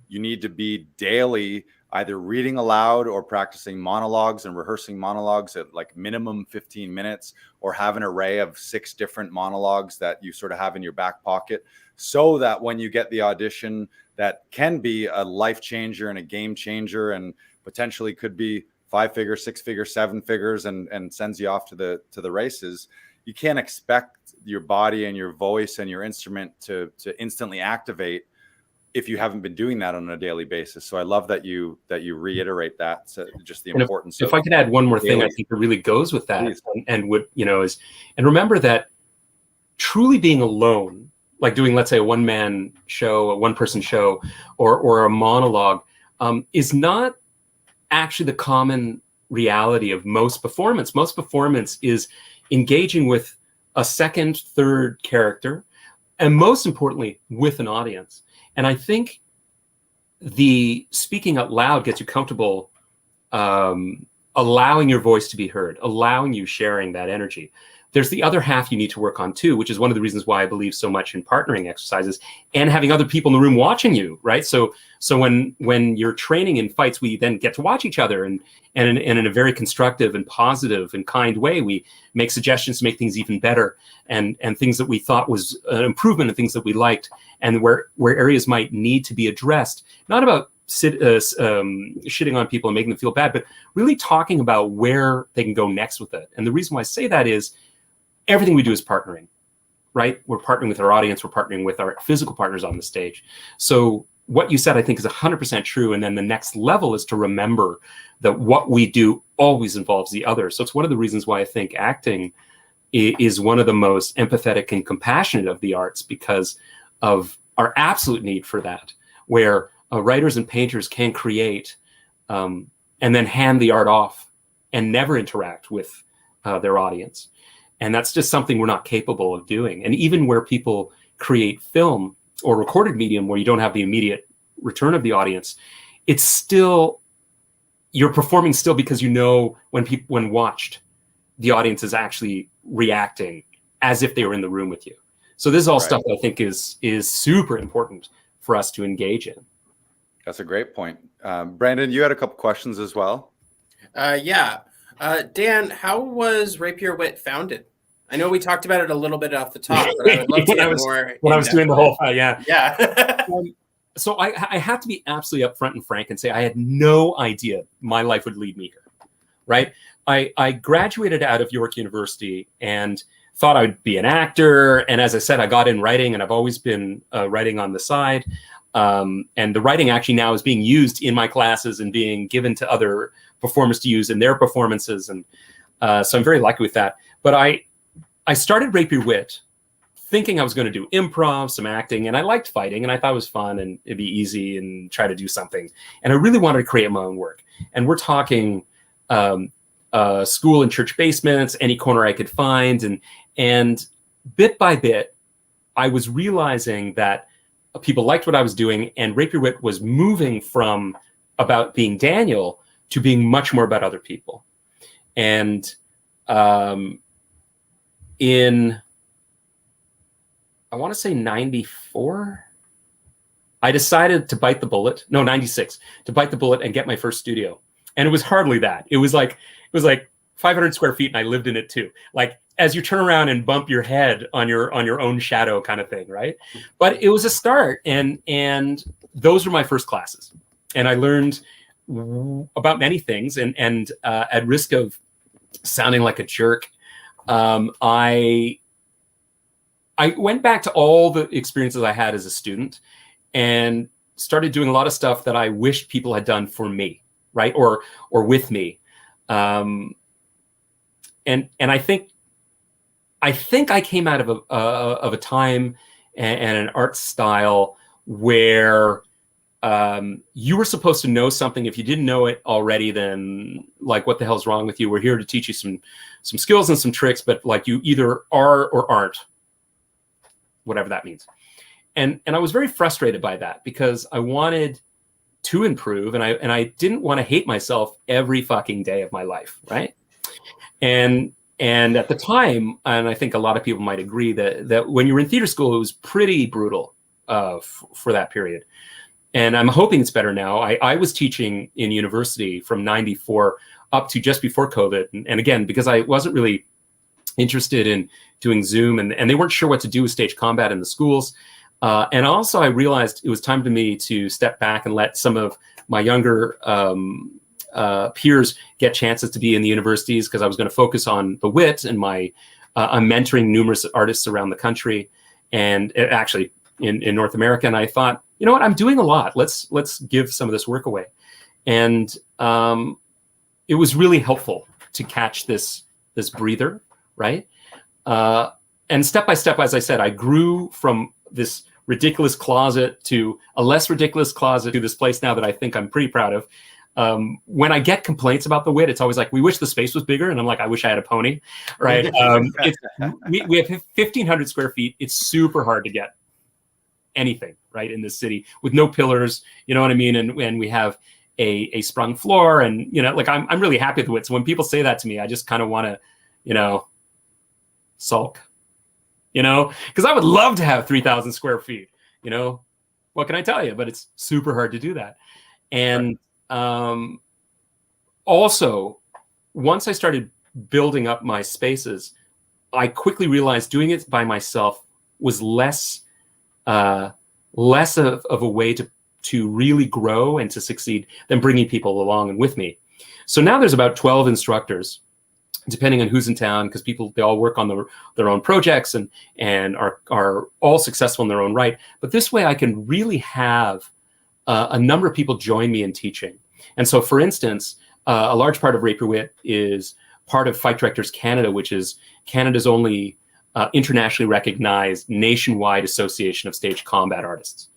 you need to be daily either reading aloud or practicing monologues and rehearsing monologues at like minimum 15 minutes, or have an array of 6 different monologues that you sort of have in your back pocket, so that when you get the audition that can be a life changer and a game changer, and potentially could be 5-figure, 6-figure, 7 figures, and sends you off to the races, you can't expect your body and your voice and your instrument to instantly activate if you haven't been doing that on a daily basis. So I love that you reiterate that. So just the importance. If I could add one more thing, I think it really goes with that, and what is, and remember that truly being alone, like doing, let's say, a one-man show, a one-person show, or a monologue, is not actually the common reality of most performance. Most performance is engaging with a second, third character, and most importantly, with an audience. And I think the speaking out loud gets you comfortable, allowing your voice to be heard, allowing you sharing that energy. There's the other half you need to work on too, which is one of the reasons why I believe so much in partnering exercises and having other people in the room watching you, right? So when you're training in fights, we then get to watch each other, and in a very constructive and positive and kind way, we make suggestions to make things even better, and things that we thought was an improvement, and things that we liked, and where areas might need to be addressed. Not about shitting on people and making them feel bad, but really talking about where they can go next with it. And the reason why I say that is everything we do is partnering, right? We're partnering with our audience. We're partnering with our physical partners on the stage. So what you said, I think, is 100% true. And then the next level is to remember that what we do always involves the other. So it's one of the reasons why I think acting is one of the most empathetic and compassionate of the arts, because of our absolute need for that, where writers and painters can create and then hand the art off and never interact with their audience. And that's just something we're not capable of doing. And even where people create film or recorded medium where you don't have the immediate return of the audience, it's still, you're performing still, because you know when watched, the audience is actually reacting as if they were in the room with you. So this is all stuff that I think is super important for us to engage in. That's a great point. Brandon, you had a couple questions as well. Dan, how was Rapier Wit founded? I know we talked about it a little bit off the top, but I would love to get more. When I was doing the whole, Yeah. So I have to be absolutely upfront and frank and say I had no idea my life would lead me here, right? I graduated out of York University and thought I would be an actor. And as I said, I got in writing, and I've always been writing on the side. And the writing actually now is being used in my classes and being given to other performers to use in their performances. And so I'm very lucky with that. But I started Rapier Wit thinking I was going to do improv, some acting, and I liked fighting, and I thought it was fun and it'd be easy and try to do something. And I really wanted to create my own work. And we're talking school and church basements, any corner I could find. And bit by bit, I was realizing that people liked what I was doing, and Rapier Wit was moving from about being Daniel to being much more about other people. And in, I want to say 94, I decided to bite the bullet. No, 96, to bite the bullet and get my first studio. And it was hardly that. It was like 500 square feet, and I lived in it too. Like, as you turn around and bump your head on your own shadow kind of thing, right? But it was a start, and those were my first classes. And I learned about many things, and at risk of sounding like a jerk, I went back to all the experiences I had as a student and started doing a lot of stuff that I wished people had done for me, right? Or with me. And I think I came out of a time and an art style where you were supposed to know something. If you didn't know it already, then like, what the hell's wrong with you? We're here to teach you some skills and some tricks, but like, you either are or aren't, whatever that means. And I was very frustrated by that, because I wanted to improve, and I didn't want to hate myself every fucking day of my life, right? And at the time, and I think a lot of people might agree, that when you were in theater school, it was pretty brutal for that period. And I'm hoping it's better now. I was teaching in university from '94 up to just before COVID. And again, because I wasn't really interested in doing Zoom, and they weren't sure what to do with stage combat in the schools. And also I realized it was time to me to step back and let some of my younger peers get chances to be in the universities, because I was going to focus on the WIT, and I'm mentoring numerous artists around the country, and actually in North America. And I thought, you know what, I'm doing a lot. Let's give some of this work away. And it was really helpful to catch this breather, right? And step by step, as I said, I grew from this ridiculous closet to a less ridiculous closet to this place now that I think I'm pretty proud of. When I get complaints about the WIT, it's always like, we wish the space was bigger. And I'm like, I wish I had a pony, right? We have 1,500 square feet. It's super hard to get anything, right, in this city with no pillars, you know what I mean? And we have a sprung floor, and, you know, like, I'm really happy with the WIT. So when people say that to me, I just kind of want to, you know, sulk, you know, because I would love to have 3,000 square feet, you know, what can I tell you? But it's super hard to do that. And also, once I started building up my spaces, I quickly realized doing it by myself was less of a way to really grow and to succeed than bringing people along and with me. So now there's about 12 instructors, depending on who's in town, because they all work on their own projects and are all successful in their own right. But this way I can really have a number of people join me in teaching. And so, for instance, a large part of Rapier Wit is part of Fight Directors Canada, which is Canada's only internationally recognized nationwide association of stage combat artists.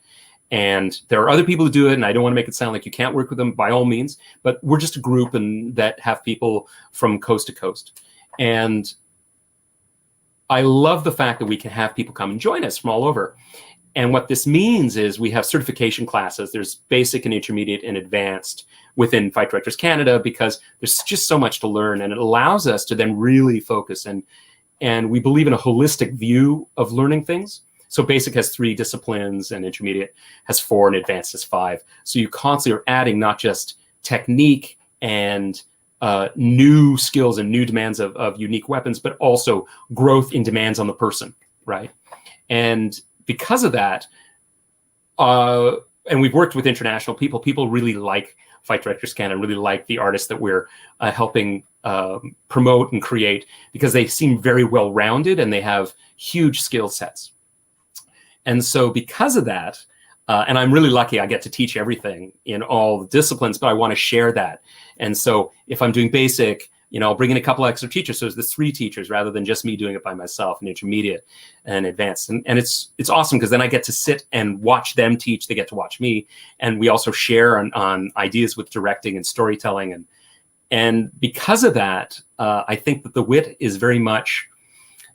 And there are other people who do it, and I don't want to make it sound like you can't work with them, by all means, but we're just a group that have people from coast to coast. And I love the fact that we can have people come and join us from all over. And what this means is we have certification classes. There's basic and intermediate and advanced within Fight Directors Canada, because there's just so much to learn, and it allows us to then really focus. And we believe in a holistic view of learning things. So basic has 3 disciplines, and intermediate has 4, and advanced has 5. So you constantly are adding not just technique and new skills and new demands of unique weapons, but also growth in demands on the person, right? And because of that, and we've worked with international people really like Fight Directors Canada, really like the artists that we're helping promote and create, because they seem very well-rounded and they have huge skill sets. And so because of that, and I'm really lucky, I get to teach everything in all the disciplines, but I want to share that. And so if I'm doing basic, you know, I'll bring in a couple extra teachers. So there's 3 teachers rather than just me doing it by myself, and intermediate and advanced. And it's awesome, because then I get to sit and watch them teach. They get to watch me. And we also share on ideas with directing and storytelling. And because of that, I think that the WIT is very much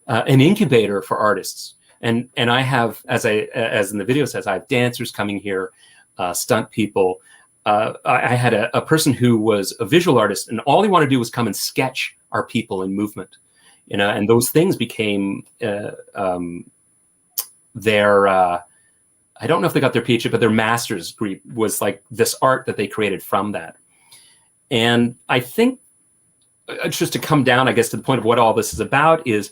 an incubator for artists. And I have, as in the video says, I have dancers coming here, stunt people. I had a person who was a visual artist, and all he wanted to do was come and sketch our people in movement, you know. And those things became their I don't know if they got their PhD, but their master's degree was like this art that they created from that. And I think just to come down, I guess, to the point of what all this is about is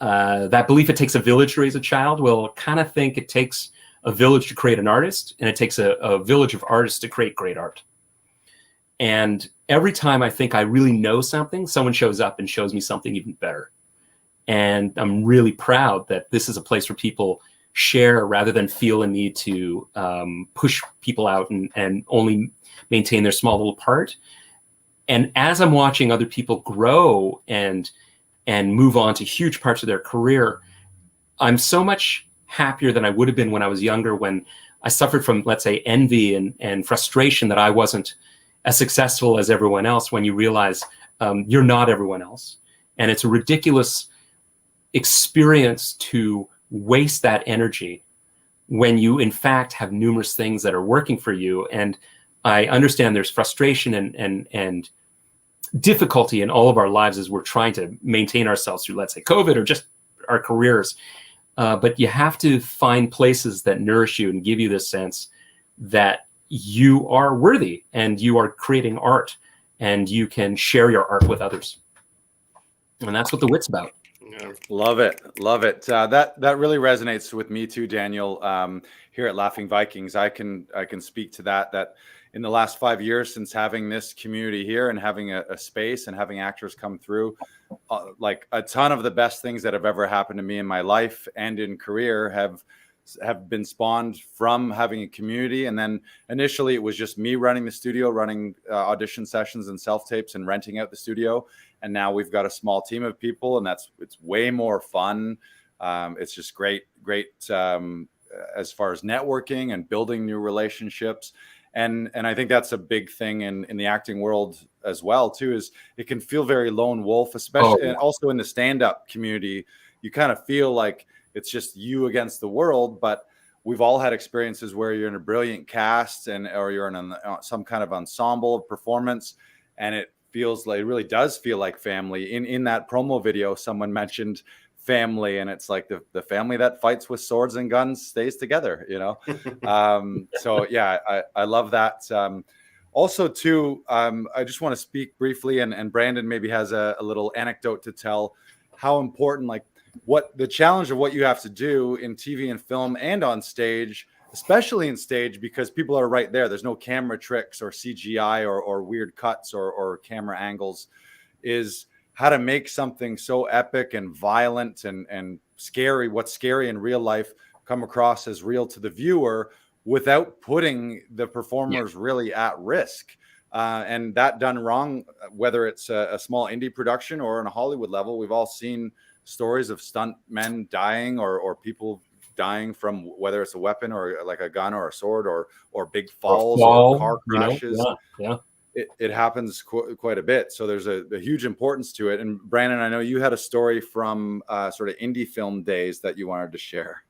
that belief it takes a village to raise a child. Well, kind of think it takes a village to create an artist, and it takes a village of artists to create great art. And every time I think I really know something, someone shows up and shows me something even better. And I'm really proud that this is a place where people share rather than feel a need to push people out and only maintain their small little part. And as I'm watching other people grow and move on to huge parts of their career, I'm so much happier than I would have been when I was younger, when I suffered from, let's say, envy and frustration that I wasn't as successful as everyone else, when you realize you're not everyone else. And it's a ridiculous experience to waste that energy when you, in fact, have numerous things that are working for you. And I understand there's frustration and difficulty in all of our lives as we're trying to maintain ourselves through, let's say, COVID or just our careers. But you have to find places that nourish you and give you this sense that you are worthy and you are creating art and you can share your art with others. And that's what the Wit's about. Yeah. Love it. Love it. That really resonates with me too, Daniel. Here at Laughing Vikings, I can speak to that in the last 5 years since having this community here and having a space and having actors come through, like a ton of the best things that have ever happened to me in my life and in career have been spawned from having a community. And then initially it was just me running the studio, running audition sessions and self-tapes and renting out the studio. And now we've got a small team of people, and it's way more fun. It's just great as far as networking and building new relationships. And I think that's a big thing in the acting world as well too, is it can feel very lone wolf, especially and also in the stand-up community. You kind of feel like it's just you against the world, but we've all had experiences where you're in a brilliant cast or you're in some kind of ensemble of performance, and it really does feel like family. In that promo video, someone mentioned family, and it's like the family that fights with swords and guns stays together, you know? So yeah, I love that. Also too, I just want to speak briefly, and Brandon maybe has a little anecdote to tell how important, like what the challenge of what you have to do in TV and film and on stage, especially in stage, because people are right there. There's no camera tricks or CGI or weird cuts or camera angles, is how to make something so epic and violent and scary, what's scary in real life, come across as real to the viewer without putting the performers really at risk. And that done wrong, whether it's a small indie production or on a Hollywood level, we've all seen stories of stunt men dying or people dying from whether it's a weapon or like a gun or a sword or big falls or car crashes. Yeah. It happens quite a bit. So there's a huge importance to it. And Brandon, I know you had a story from sort of indie film days that you wanted to share.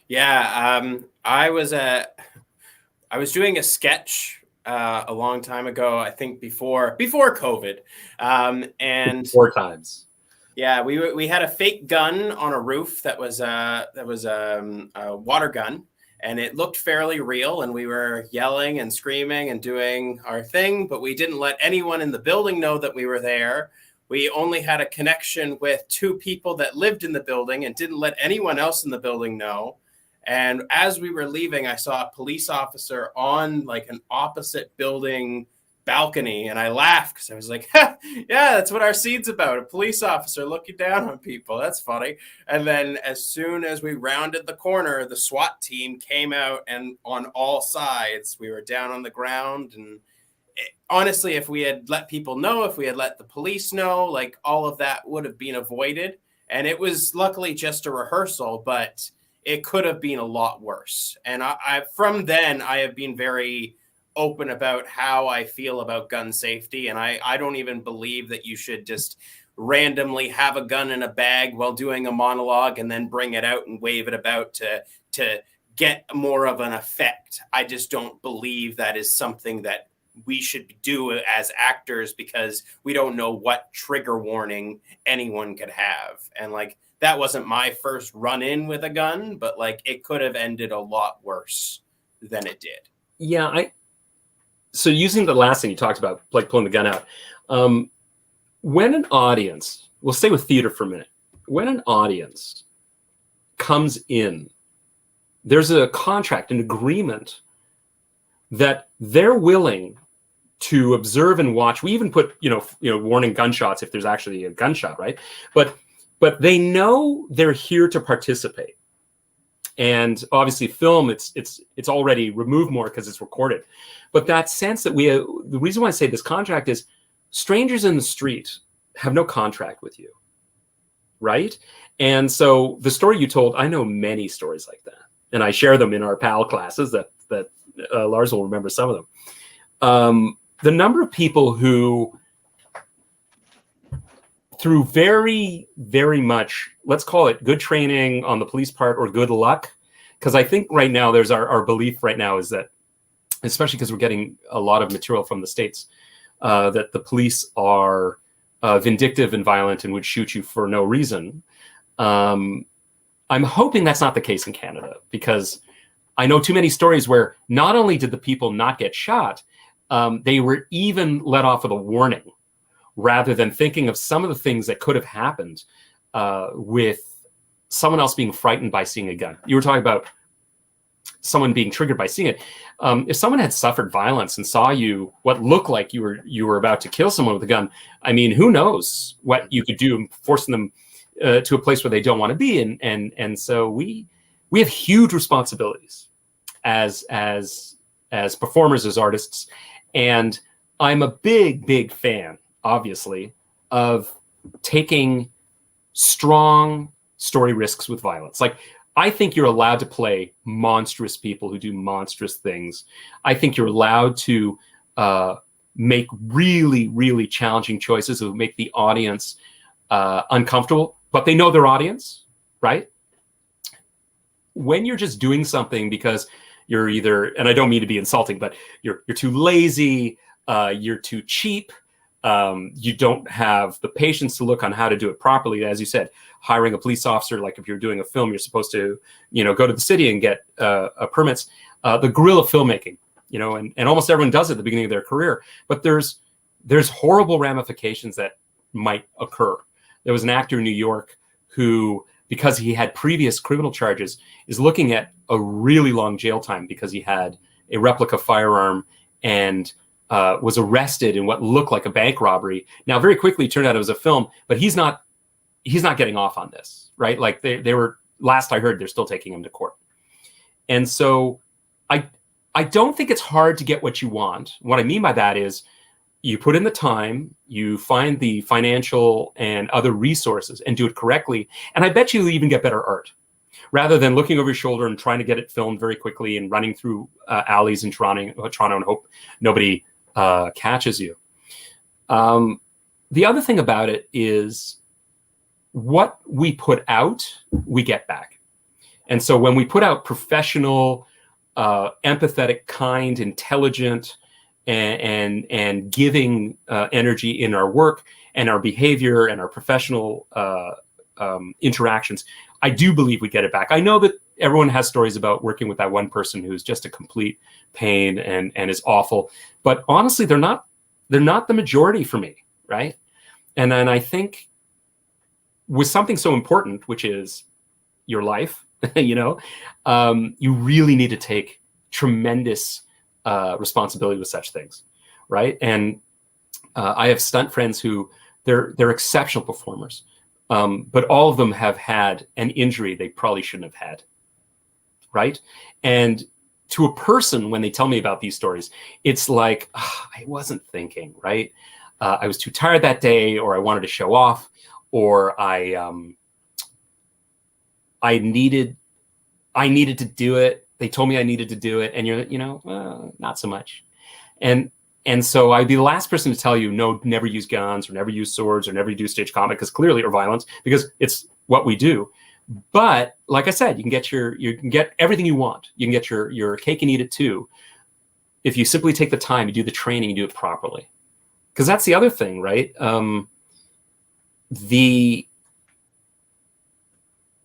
Yeah, I was doing a sketch a long time ago, I think before COVID, and 4 times. Yeah, we had a fake gun on a roof that was a water gun, and it looked fairly real, and we were yelling and screaming and doing our thing, but we didn't let anyone in the building know that we were there. We only had a connection with 2 people that lived in the building and didn't let anyone else in the building know. And as we were leaving, I saw a police officer on like an opposite building balcony, and I laughed because I was like, yeah, that's what our scene's about, a police officer looking down on people. That's funny. And then as soon as we rounded the corner, the SWAT team came out, and on all sides we were down on the ground. And honestly, if we had let people know, if we had let the police know, like all of that would have been avoided. And it was luckily just a rehearsal, but it could have been a lot worse. And I from then I have been very open about how I feel about gun safety. And I don't even believe that you should just randomly have a gun in a bag while doing a monologue and then bring it out and wave it about to get more of an effect. I just don't believe that is something that we should do as actors, because we don't know what trigger warning anyone could have. And like, that wasn't my first run in with a gun, but like it could have ended a lot worse than it did. Yeah. So using the last thing you talked about, like pulling the gun out, when an audience, we'll stay with theater for a minute. When an audience comes in, there's a contract, an agreement that they're willing to observe and watch. We even put, warning gunshots if there's actually a gunshot, right? But they know they're here to participate. And obviously film, it's already removed more because it's recorded. But that sense that the reason why I say this contract is strangers in the street have no contract with you, right? And so the story you told, I know many stories like that, and I share them in our PAL classes that Lars will remember some of them. The number of people who, through very, very much, let's call it good training on the police part or good luck, because I think right now there's our belief right now is that, especially because we're getting a lot of material from the States, that the police are vindictive and violent and would shoot you for no reason. I'm hoping that's not the case in Canada, because I know too many stories where not only did the people not get shot, they were even let off with a warning, rather than thinking of some of the things that could have happened with someone else being frightened by seeing a gun. You were talking about someone being triggered by seeing it. If someone had suffered violence and saw you, what looked like you were about to kill someone with a gun, I mean, who knows what you could do, forcing them to a place where they don't want to be. And so we have huge responsibilities as performers, as artists. And I'm a big fan, obviously, of taking strong story risks with violence. Like, I think you're allowed to play monstrous people who do monstrous things. I think you're allowed to make really, really challenging choices that will make the audience uncomfortable, but they know their audience, right? When you're just doing something because you're either, and I don't mean to be insulting, but you're too lazy, you're too cheap, you don't have the patience to look on how to do it properly. As you said, hiring a police officer, like if you're doing a film, you're supposed to, go to the city and get permits. The guerrilla filmmaking, and almost everyone does it at the beginning of their career. But there's horrible ramifications that might occur. There was an actor in New York who, because he had previous criminal charges, is looking at a really long jail time because he had a replica firearm and was arrested in what looked like a bank robbery. Now, very quickly, it turned out it was a film, but he's not getting off on this, right? Like they were, last I heard, they're still taking him to court. And so I don't think it's hard to get what you want. What I mean by that is you put in the time, you find the financial and other resources and do it correctly. And I bet you'll even get better art, rather than looking over your shoulder and trying to get it filmed very quickly and running through alleys in Toronto and hope nobody catches you. The other thing about it is what we put out, we get back. And so when we put out professional, empathetic, kind, intelligent, and giving energy in our work and our behavior and our professional interactions, I do believe we get it back. I know that everyone has stories about working with that one person who's just a complete pain and is awful, but honestly, they're not the majority for me, right? And then I think with something so important, which is your life, you really need to take tremendous responsibility with such things, right? And I have stunt friends who they're exceptional performers, but all of them have had an injury they probably shouldn't have had, right? And to a person, when they tell me about these stories, it's like, I wasn't thinking, right? I was too tired that day, or I wanted to show off, or I needed to do it. They told me I needed to do it, and you're, not so much. And so I'd be the last person to tell you, no, never use guns or never use swords or never do stage combat, because clearly, or violence, because it's what we do. But like I said, you can get everything you want. You can get your cake and eat it too, if you simply take the time, you do the training, you do it properly. Because that's the other thing, right? The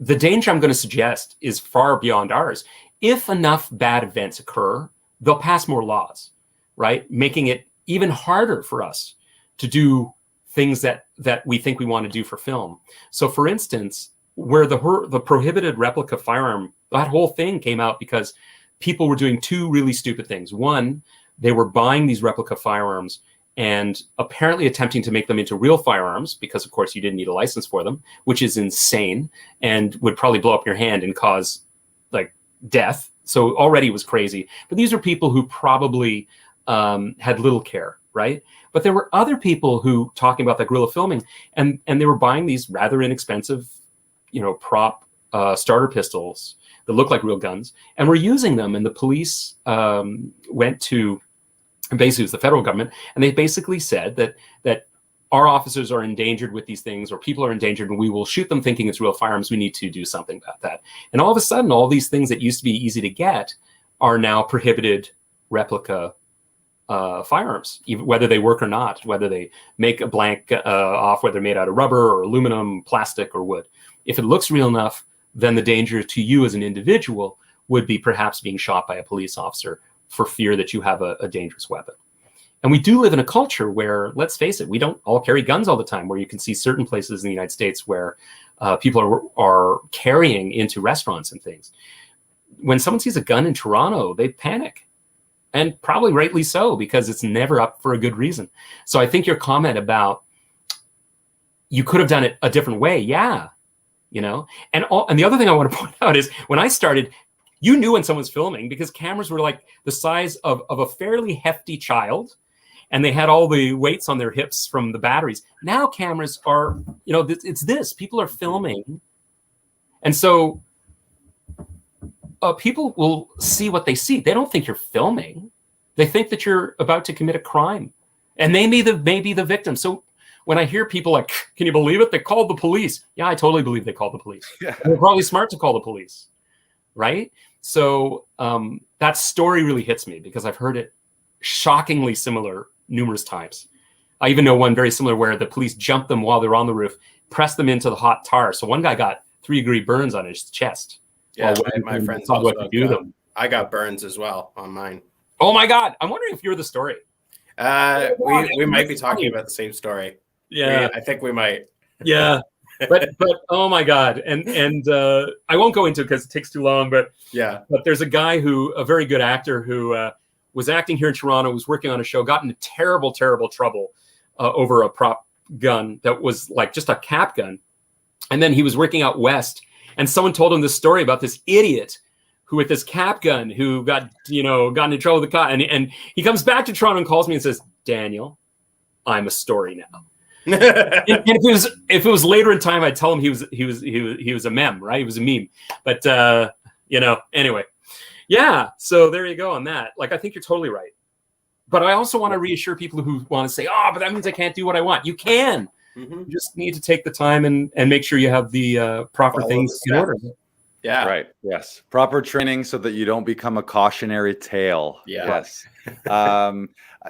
danger I'm going to suggest is far beyond ours. If enough bad events occur, they'll pass more laws, right? Making it even harder for us to do things that we think we want to do for film. So for instance, where the prohibited replica firearm, that whole thing came out because people were doing two really stupid things. One, they were buying these replica firearms and apparently attempting to make them into real firearms, because of course you didn't need a license for them, which is insane and would probably blow up your hand and cause like death. So already it was crazy. But these are people who probably had little care right? But there were other people who talking about the guerrilla filming, and they were buying these rather inexpensive, prop starter pistols that look like real guns, and were using them. And the police went to, basically it was the federal government, and they basically said that our officers are endangered with these things, or people are endangered, and we will shoot them thinking it's real firearms. We need to do something about that. And all of a sudden, all these things that used to be easy to get are now prohibited replica firearms, even whether they work or not, whether they make a blank off, whether they're made out of rubber or aluminum, plastic or wood. If it looks real enough, then the danger to you as an individual would be perhaps being shot by a police officer for fear that you have a dangerous weapon. And we do live in a culture where, let's face it, we don't all carry guns all the time, where you can see certain places in the United States where people are carrying into restaurants and things. When someone sees a gun in Toronto, they panic. And probably rightly so, because it's never up for a good reason. So I think your comment about you could have done it a different way. Yeah. And the other thing I want to point out is when I started, you knew when someone's filming because cameras were like the size of a fairly hefty child, and they had all the weights on their hips from the batteries. Now cameras are, it's this. People are filming. And so people will see what they see. They don't think you're filming. They think that you're about to commit a crime. And they may be the victim. So when I hear people like, can you believe it? They called the police. Yeah, I totally believe they called the police. Yeah. They're probably smart to call the police, right? So that story really hits me because I've heard it shockingly similar numerous times. I even know one very similar where the police jumped them while they were on the roof, pressed them into the hot tar. So one guy got 3-degree burns on his chest. Yeah, my friends also I got burns as well on mine. Oh my God. I'm wondering if you're the story. We might be talking about the same story. Yeah. I think we might. Yeah. But oh my God. And I won't go into it because it takes too long, but yeah. But there's a guy a very good actor who was acting here in Toronto, was working on a show, got into terrible, terrible trouble over a prop gun that was like just a cap gun. And then he was working out west, and someone told him this story about this idiot who with this cap gun who got into trouble with the cop. And he comes back to Toronto and calls me and says, Daniel, I'm a story now. And if it was later in time, I'd tell him he was a meme, right? He was a meme. But anyway. Yeah. So there you go on that. Like, I think you're totally right. But I also want to reassure people who want to say, but that means I can't do what I want. You can. Mm-hmm. You just need to take the time and make sure you have the proper things in order. Yeah. Right. Yes. Proper training so that you don't become a cautionary tale. Yeah. Yes.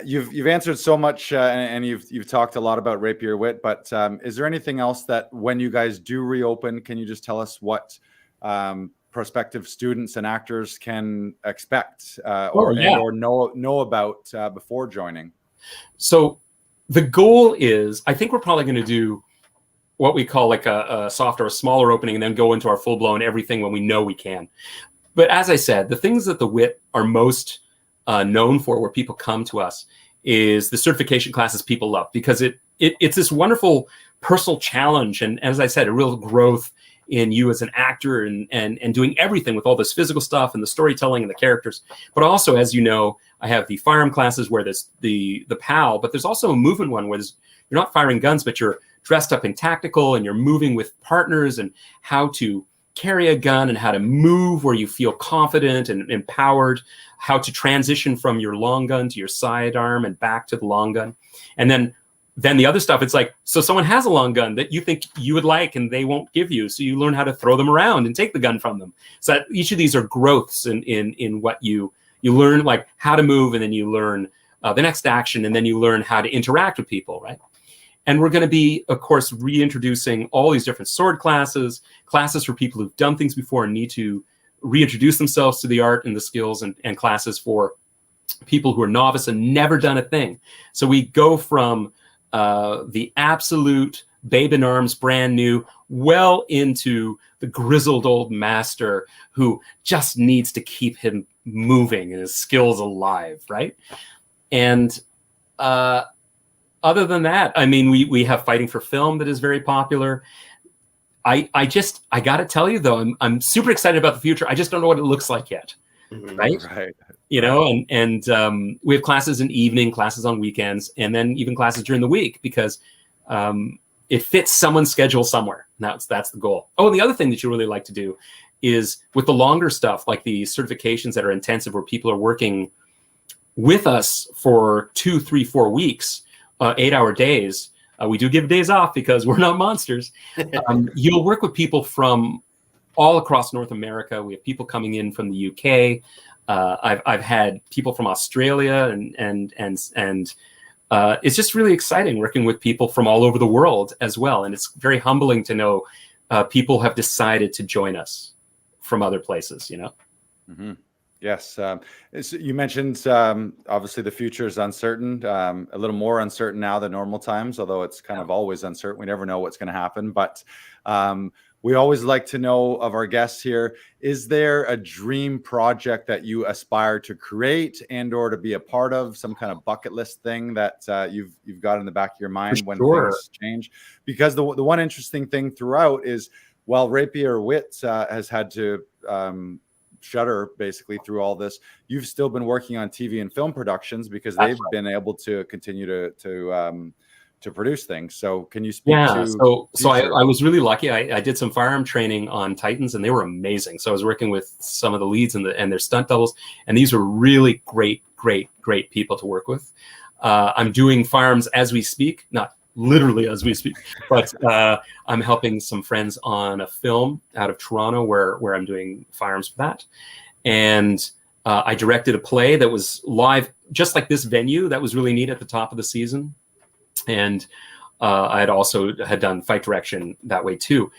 You've answered so much, and you've talked a lot about Rapier Wit. But is there anything else that when you guys do reopen, can you just tell us what prospective students and actors can expect or know about before joining? So the goal is, I think we're probably going to do what we call like a soft or a smaller opening and then go into our full-blown everything when we know we can. But as I said, the things that the WIT are most known for, where people come to us, is the certification classes people love, because it's this wonderful personal challenge. And as I said, a real growth in you as an actor and doing everything with all this physical stuff and the storytelling and the characters. But also, as you know, I have the firearm classes where there's the PAL, but there's also a movement one where you're not firing guns, but you're dressed up in tactical and you're moving with partners, and how to carry a gun and how to move where you feel confident and empowered, how to transition from your long gun to your sidearm and back to the long gun. And then the other stuff, it's like, so someone has a long gun that you think you would like and they won't give you. So you learn how to throw them around and take the gun from them. So that each of these are growths in what you learn, like how to move, and then you learn the next action, and then you learn how to interact with people, right? And we're going to be, of course, reintroducing all these different sword classes for people who've done things before and need to reintroduce themselves to the art and the skills, and classes for people who are novice and never done a thing. So we go from the absolute babe in arms, brand new, well into the grizzled old master who just needs to keep him moving and his skills alive, right? And other than that, I mean, we have fighting for film that is very popular. I got to tell you though, I'm super excited about the future. I just don't know what it looks like yet. right? Right. You know, and we have classes in the evening, classes on weekends, and then even classes during the week, because it fits someone's schedule somewhere. And that's the goal. Oh, and the other thing that you really like to do is with the longer stuff, like the certifications that are intensive, where people are working with us for 2, 3, 4 weeks, 8-hour days. We do give days off because we're not monsters. You'll work with people from all across North America. We have people coming in from the UK. I've had people from Australia, and it's just really exciting working with people from all over the world as well. And it's very humbling to know people have decided to join us from other places, you know? Mm-hmm. Yes. You mentioned, obviously the future is uncertain, a little more uncertain now than normal times, although it's kind of always uncertain. We never know what's going to happen. But we always like to know of our guests here, is there a dream project that you aspire to create and or to be a part of, some kind of bucket list thing that you've got in the back of your mind when things change? Because the one interesting thing throughout is, while Rapier Wit has had to shutter basically through all this, you've still been working on TV and film productions because they've been able to continue to produce things. So can you speak to? So I was really lucky. I did some firearm training on Titans, and they were amazing. So I was working with some of the leads and their stunt doubles, and these were really great people to work with. I'm doing firearms as we speak, not literally as we speak, but I'm helping some friends on a film out of Toronto where I'm doing firearms for that. And I directed a play that was live, just like this venue, that was really neat at the top of the season. And I had done fight direction that way too.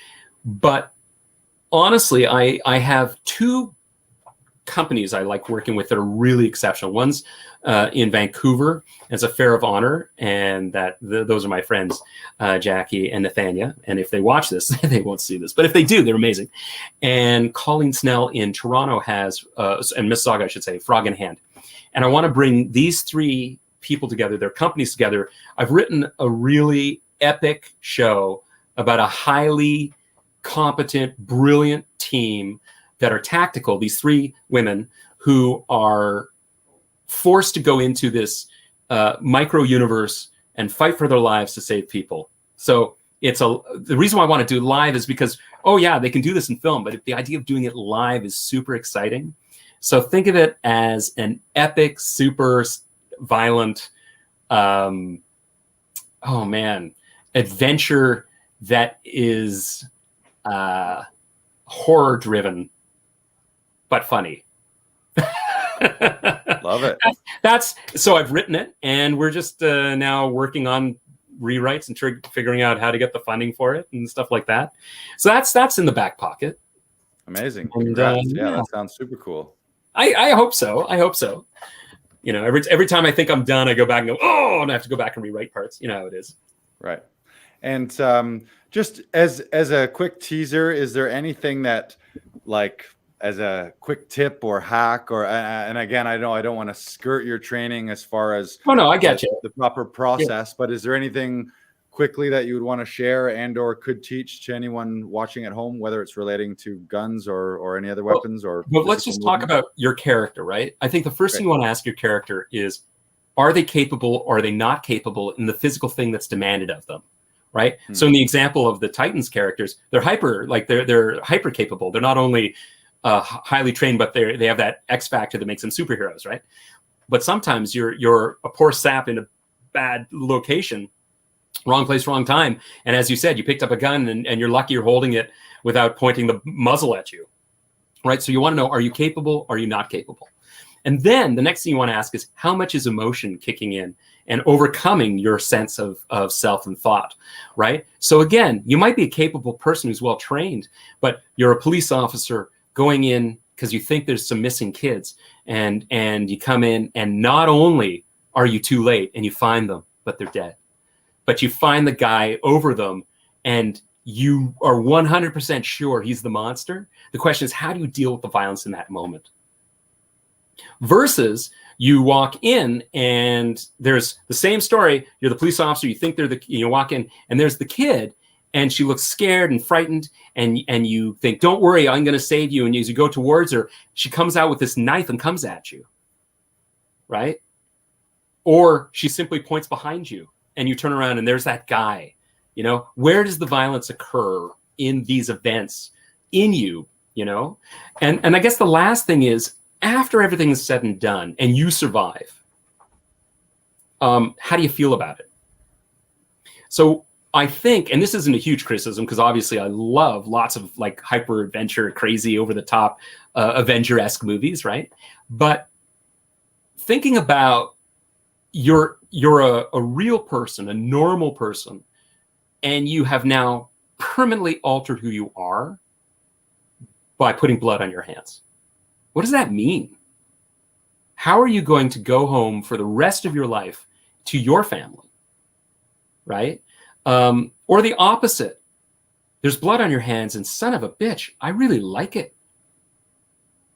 But honestly, I have 2 companies I like working with that are really exceptional. One's in Vancouver as a Fair of Honor, and those are my friends, Jackie and Nathania. And if they watch this, they won't see this, but if they do, they're amazing. And Colleen Snell in Toronto has, and Miss Saga, I should say, Frog in Hand. And I want to bring these 3 people together, their companies together. I've written a really epic show about a highly competent, brilliant team that are tactical, these 3 women who are forced to go into this micro universe and fight for their lives to save people. So the reason why I want to do live is because, oh yeah, they can do this in film, but the idea of doing it live is super exciting. So think of it as an epic, super violent, adventure that is horror driven, but funny. Love it. So I've written it, and we're just now working on rewrites and figuring out how to get the funding for it and stuff like that. So that's in the back pocket. Amazing. And, that sounds super cool. I hope so. You know, every time I think I'm done, I go back and go, oh, and I have to go back and rewrite parts. You know how it is. Right. And just as a quick teaser, is there anything that, like, as a quick tip or hack, or and again, I know I don't want to skirt your training as far as I get you, the proper process, but is there anything quickly that you would want to share and or could teach to anyone watching at home, whether it's relating to guns or any other weapons? But let's just talk about your character, right? I think the first thing you want to ask your character is, are they capable or are they not capable in the physical thing that's demanded of them, right? So in the example of the Titans characters, they're hyper capable. They're not only highly trained, but they have that X factor that makes them superheroes, right? But sometimes you're a poor sap in a bad location, wrong place, wrong time. And as you said, you picked up a gun and you're lucky you're holding it without pointing the muzzle at you, right? So you want to know, are you capable? Are you not capable? And then the next thing you want to ask is, how much is emotion kicking in and overcoming your sense of self and thought, right? So again, you might be a capable person who's well trained, but you're a police officer going in because you think there's some missing kids, and you come in and not only are you too late and you find them, but they're dead. But you find the guy over them and you are 100% sure he's the monster. The question is, how do you deal with the violence in that moment? Versus you walk in and there's the same story. You're the police officer. You think you walk in and there's the kid, and she looks scared and frightened, and you think, don't worry, I'm going to save you. And as you go towards her, she comes out with this knife and comes at you, right? Or she simply points behind you and you turn around and there's that guy. You know, where does the violence occur in these events in you, you know? And I guess the last thing is, after everything is said and done and you survive, how do you feel about it? So I think, and this isn't a huge criticism, because obviously I love lots of like hyper adventure, crazy, over the top Avenger-esque movies, right? But thinking about you're a real person, a normal person, and you have now permanently altered who you are by putting blood on your hands. What does that mean? How are you going to go home for the rest of your life to your family, right? Or the opposite. There's blood on your hands and son of a bitch, I really like it.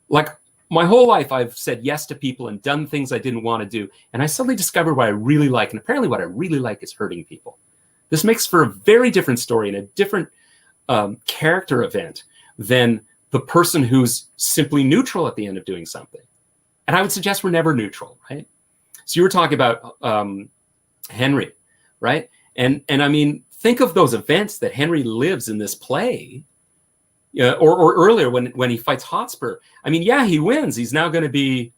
Like my whole life, I've said yes to people and done things I didn't want to do. And I suddenly discovered what I really like. And apparently what I really like is hurting people. This makes for a very different story and a different character event than the person who's simply neutral at the end of doing something. And I would suggest we're never neutral, right? So you were talking about Henry, right? And I mean, think of those events that Henry lives in this play, or earlier when he fights Hotspur. I mean, yeah, he wins. He's now going to be,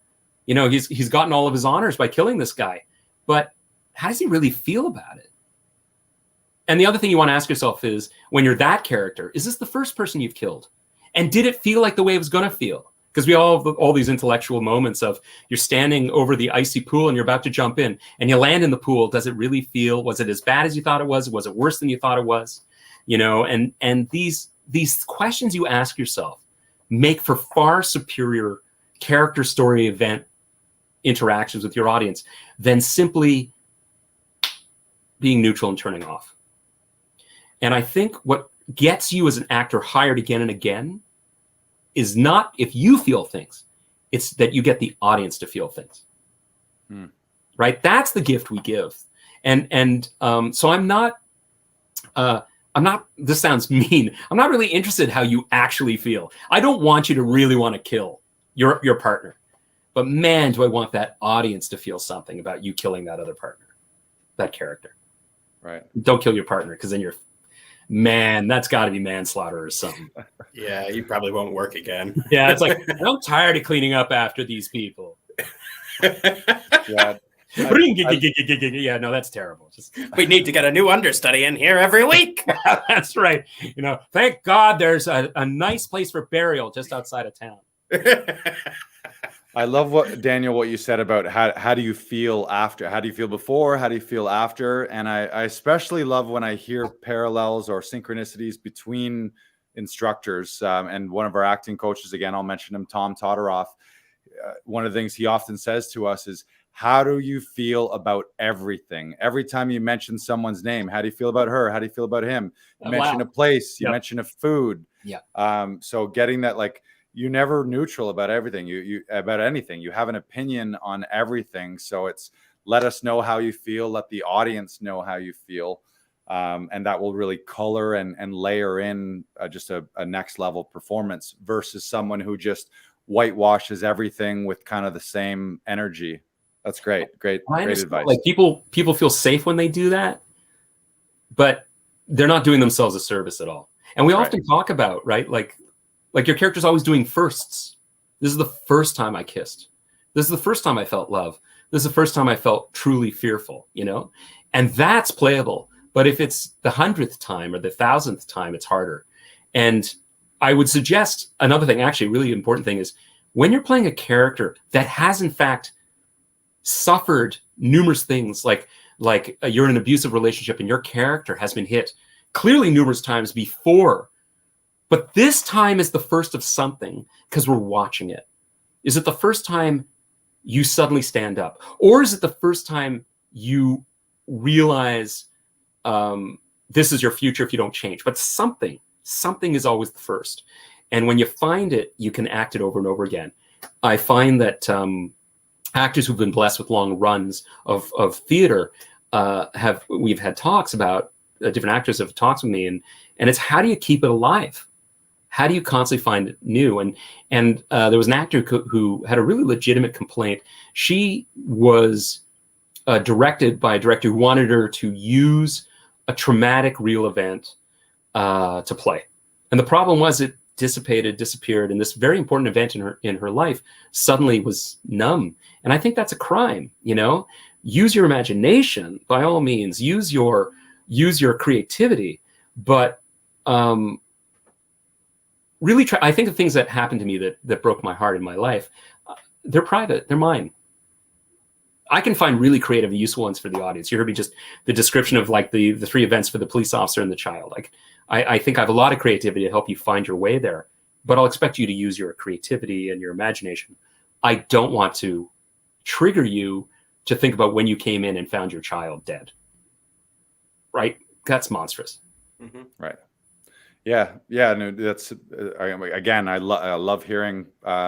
you know, he's gotten all of his honors by killing this guy. But how does he really feel about it? And the other thing you want to ask yourself is, when you're that character, is this the first person you've killed? And did it feel like the way it was going to feel? Because we all have all these intellectual moments of you're standing over the icy pool and you're about to jump in and you land in the pool. Does it really feel, was it as bad as you thought it was? Was it worse than you thought it was? You know, and these questions you ask yourself make for far superior character story event interactions with your audience than simply being neutral and turning off. And I think what gets you as an actor hired again and again is not if you feel things, it's that you get the audience to feel things. Right? That's the gift we give. And so I'm not, this sounds mean, I'm not really interested how you actually feel. I don't want you to really want to kill your partner. But man, do I want that audience to feel something about you killing that other partner, that character. Right. Don't kill your partner, because then you're, man, that's got to be manslaughter or something. Yeah, you probably won't work again. Yeah, it's like, I'm tired of cleaning up after these people. Yeah. Yeah, no, that's terrible. Just, we need to get a new understudy in here every week. That's right. You know, thank God there's a nice place for burial just outside of town. I love what you said about how do you feel after? How do you feel before? How do you feel after? And I especially love when I hear parallels or synchronicities between instructors. And one of our acting coaches, again, I'll mention him, Tom Todoroff. One of the things he often says to us is, how do you feel about everything? Every time you mention someone's name, how do you feel about her? How do you feel about him? You mention a place, you mention a food. Yeah. So getting that, like, you're never neutral about everything. You about anything. You have an opinion on everything. So it's, let us know how you feel. Let the audience know how you feel. And that will really color and layer in just a next level performance versus someone who just whitewashes everything with kind of the same energy. That's great. Great advice. Like people feel safe when they do that, but they're not doing themselves a service at all. And we often talk about, right? Like your character's always doing firsts. This is the first time I kissed. This is the first time I felt love. This is the first time I felt truly fearful, you know? And that's playable. But if it's the 100th time or the 1000th time, it's harder. And I would suggest another thing, actually a really important thing, is when you're playing a character that has in fact suffered numerous things, like you're in an abusive relationship and your character has been hit clearly numerous times before, but this time is the first of something because we're watching it. Is it the first time you suddenly stand up? Or is it the first time you realize this is your future if you don't change? But something is always the first. And when you find it, you can act it over and over again. I find that actors who've been blessed with long runs of theater, we've had talks about different actors have talked with me, and it's how do you keep it alive? How do you constantly find new? And there was an actor who had a really legitimate complaint. She was directed by a director who wanted her to use a traumatic real event to play. And the problem was it disappeared, and this very important event in her life suddenly was numb. And I think that's a crime, you know? Use your imagination, by all means, use your creativity, but really try. I think the things that happened to me that broke my heart in my life, they're private, they're mine. I can find really creative and useful ones for the audience. You heard me just the description of like the 3 events for the police officer and the child. Like I think I have a lot of creativity to help you find your way there, but I'll expect you to use your creativity and your imagination. I don't want to trigger you to think about when you came in and found your child dead. Right? That's monstrous. Mm-hmm. Right. Yeah. No, that's again. I love hearing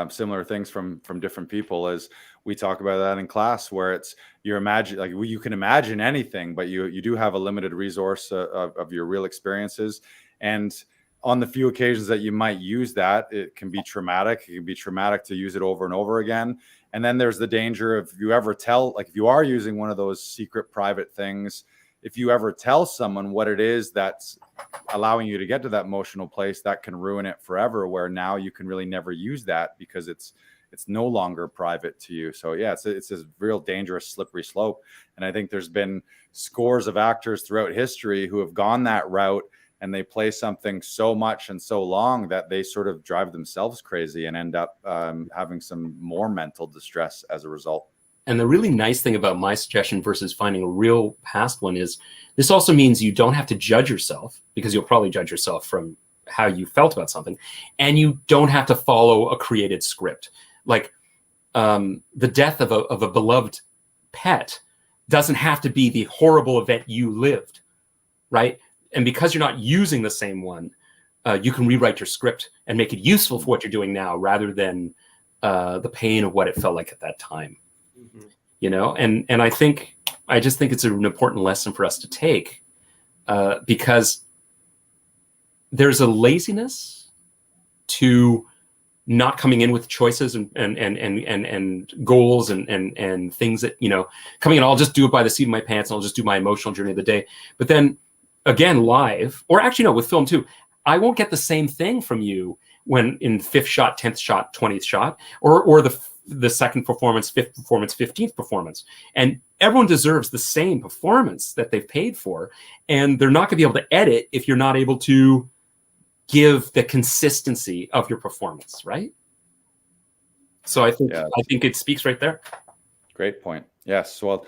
similar things from different people as we talk about that in class, where it's you can imagine anything, but you do have a limited resource of your real experiences, and on the few occasions that you might use that, it can be traumatic. It can be traumatic to use it over and over again. And then there's the danger of if you are using one of those secret private things, if you ever tell someone what it is that's allowing you to get to that emotional place, that can ruin it forever, where now you can really never use that because it's no longer private to you. So yeah, it's a real dangerous, slippery slope. And I think there's been scores of actors throughout history who have gone that route, and they play something so much and so long that they sort of drive themselves crazy and end up having some more mental distress as a result. And the really nice thing about my suggestion versus finding a real past one is this also means you don't have to judge yourself, because you'll probably judge yourself from how you felt about something, and you don't have to follow a created script. Like the death of a beloved pet doesn't have to be the horrible event you lived, right? And because you're not using the same one, you can rewrite your script and make it useful for what you're doing now, rather than the pain of what it felt like at that time. Mm-hmm. You know, and I just think it's an important lesson for us to take, because there's a laziness to not coming in with choices and goals and things that, you know, coming in, I'll just do it by the seat of my pants and I'll just do my emotional journey of the day. But then again, live, or actually no, with film too, I won't get the same thing from you when in 5th shot, 10th shot, 20th shot, or the second performance, 5th performance, 15th performance. And everyone deserves the same performance that they've paid for. And they're not gonna be able to edit if you're not able to give the consistency of your performance, right? So I think it speaks right there. Great point. Yes. Well,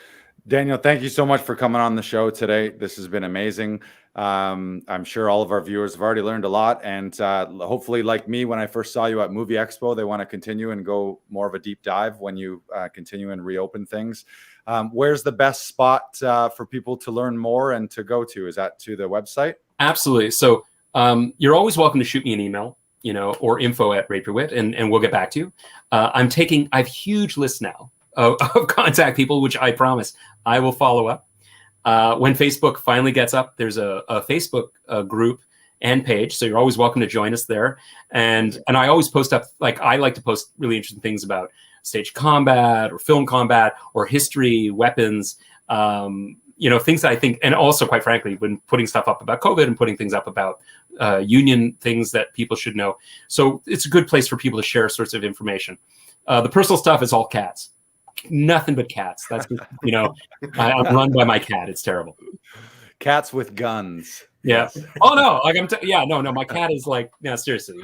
Daniel, thank you so much for coming on the show today. This has been amazing. I'm sure all of our viewers have already learned a lot, and hopefully, like me, when I first saw you at Movie Expo, they want to continue and go more of a deep dive when you continue and reopen things. Where's the best spot for people to learn more and to go to? Is that to the website? Absolutely. So you're always welcome to shoot me an email, you know, or info@Rapier Wit, and we'll get back to you. I have huge lists now of contact people, which I promise I will follow up. When Facebook finally gets up, there's a Facebook group and page, so you're always welcome to join us there. And I always post up, like I like to post really interesting things about stage combat or film combat or history, weapons, you know, things that I think, and also quite frankly, when putting stuff up about COVID and putting things up about union things that people should know. So it's a good place for people to share sorts of information. The personal stuff is all cats. Nothing but cats. That's, you know, I'm run by my cat. It's terrible. Cats with guns. Yeah. Oh no. Like no. My cat is like, no, seriously.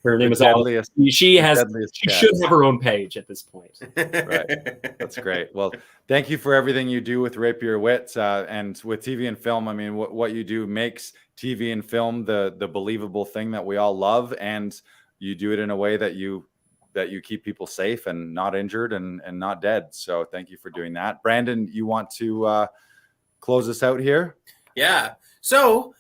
Her name is deadliest. She should have her own page at this point. Right. That's great. Well, thank you for everything you do with Rapier Wit and with TV and film. I mean, what you do makes TV and film the believable thing that we all love, and you do it in a way that you keep people safe and not injured and not dead. So thank you for doing that. Brandon, you want to close us out here? Yeah. So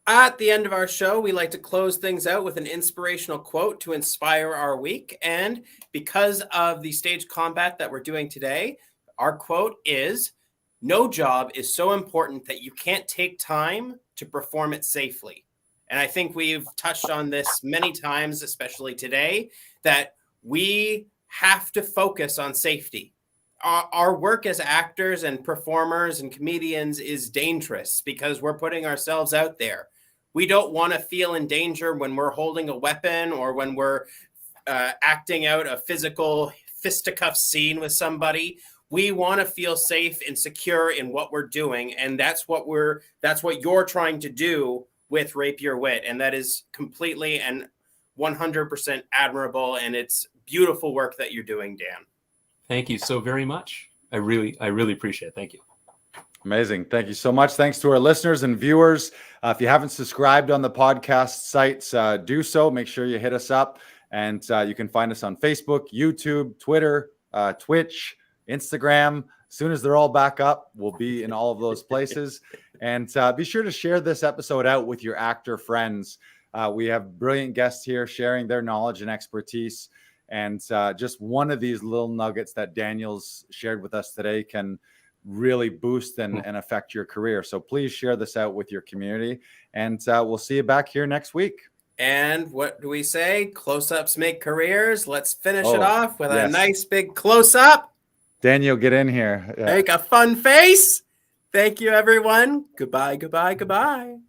at the end of our show, we like to close things out with an inspirational quote to inspire our week. And because of the stage combat that we're doing today, our quote is, no job is so important that you can't take time to perform it safely. And I think we've touched on this many times, especially today, that we have to focus on safety. Our work as actors and performers and comedians is dangerous because we're putting ourselves out there. We don't want to feel in danger when we're holding a weapon or when we're acting out a physical fisticuff scene with somebody. We want to feel safe and secure in what we're doing. And that's what you're trying to do with Rapier Wit. And that is completely and 100% admirable. And it's beautiful work that you're doing, Dan. Thank you so very much. I really appreciate it. Thank you. Amazing. Thank you so much. Thanks to our listeners and viewers. If you haven't subscribed on the podcast sites, do so. Make sure you hit us up. And you can find us on Facebook, YouTube, Twitter, Twitch, Instagram. As soon as they're all back up, we'll be in all of those places. And be sure to share this episode out with your actor friends. We have brilliant guests here sharing their knowledge and expertise. And just one of these little nuggets that Daniel's shared with us today can really boost and affect your career. So please share this out with your community. And we'll see you back here next week. And what do we say? Close-ups make careers. Let's finish it off with a nice big close-up. Daniel, get in here. Make a fun face. Thank you, everyone. Goodbye, goodbye, goodbye.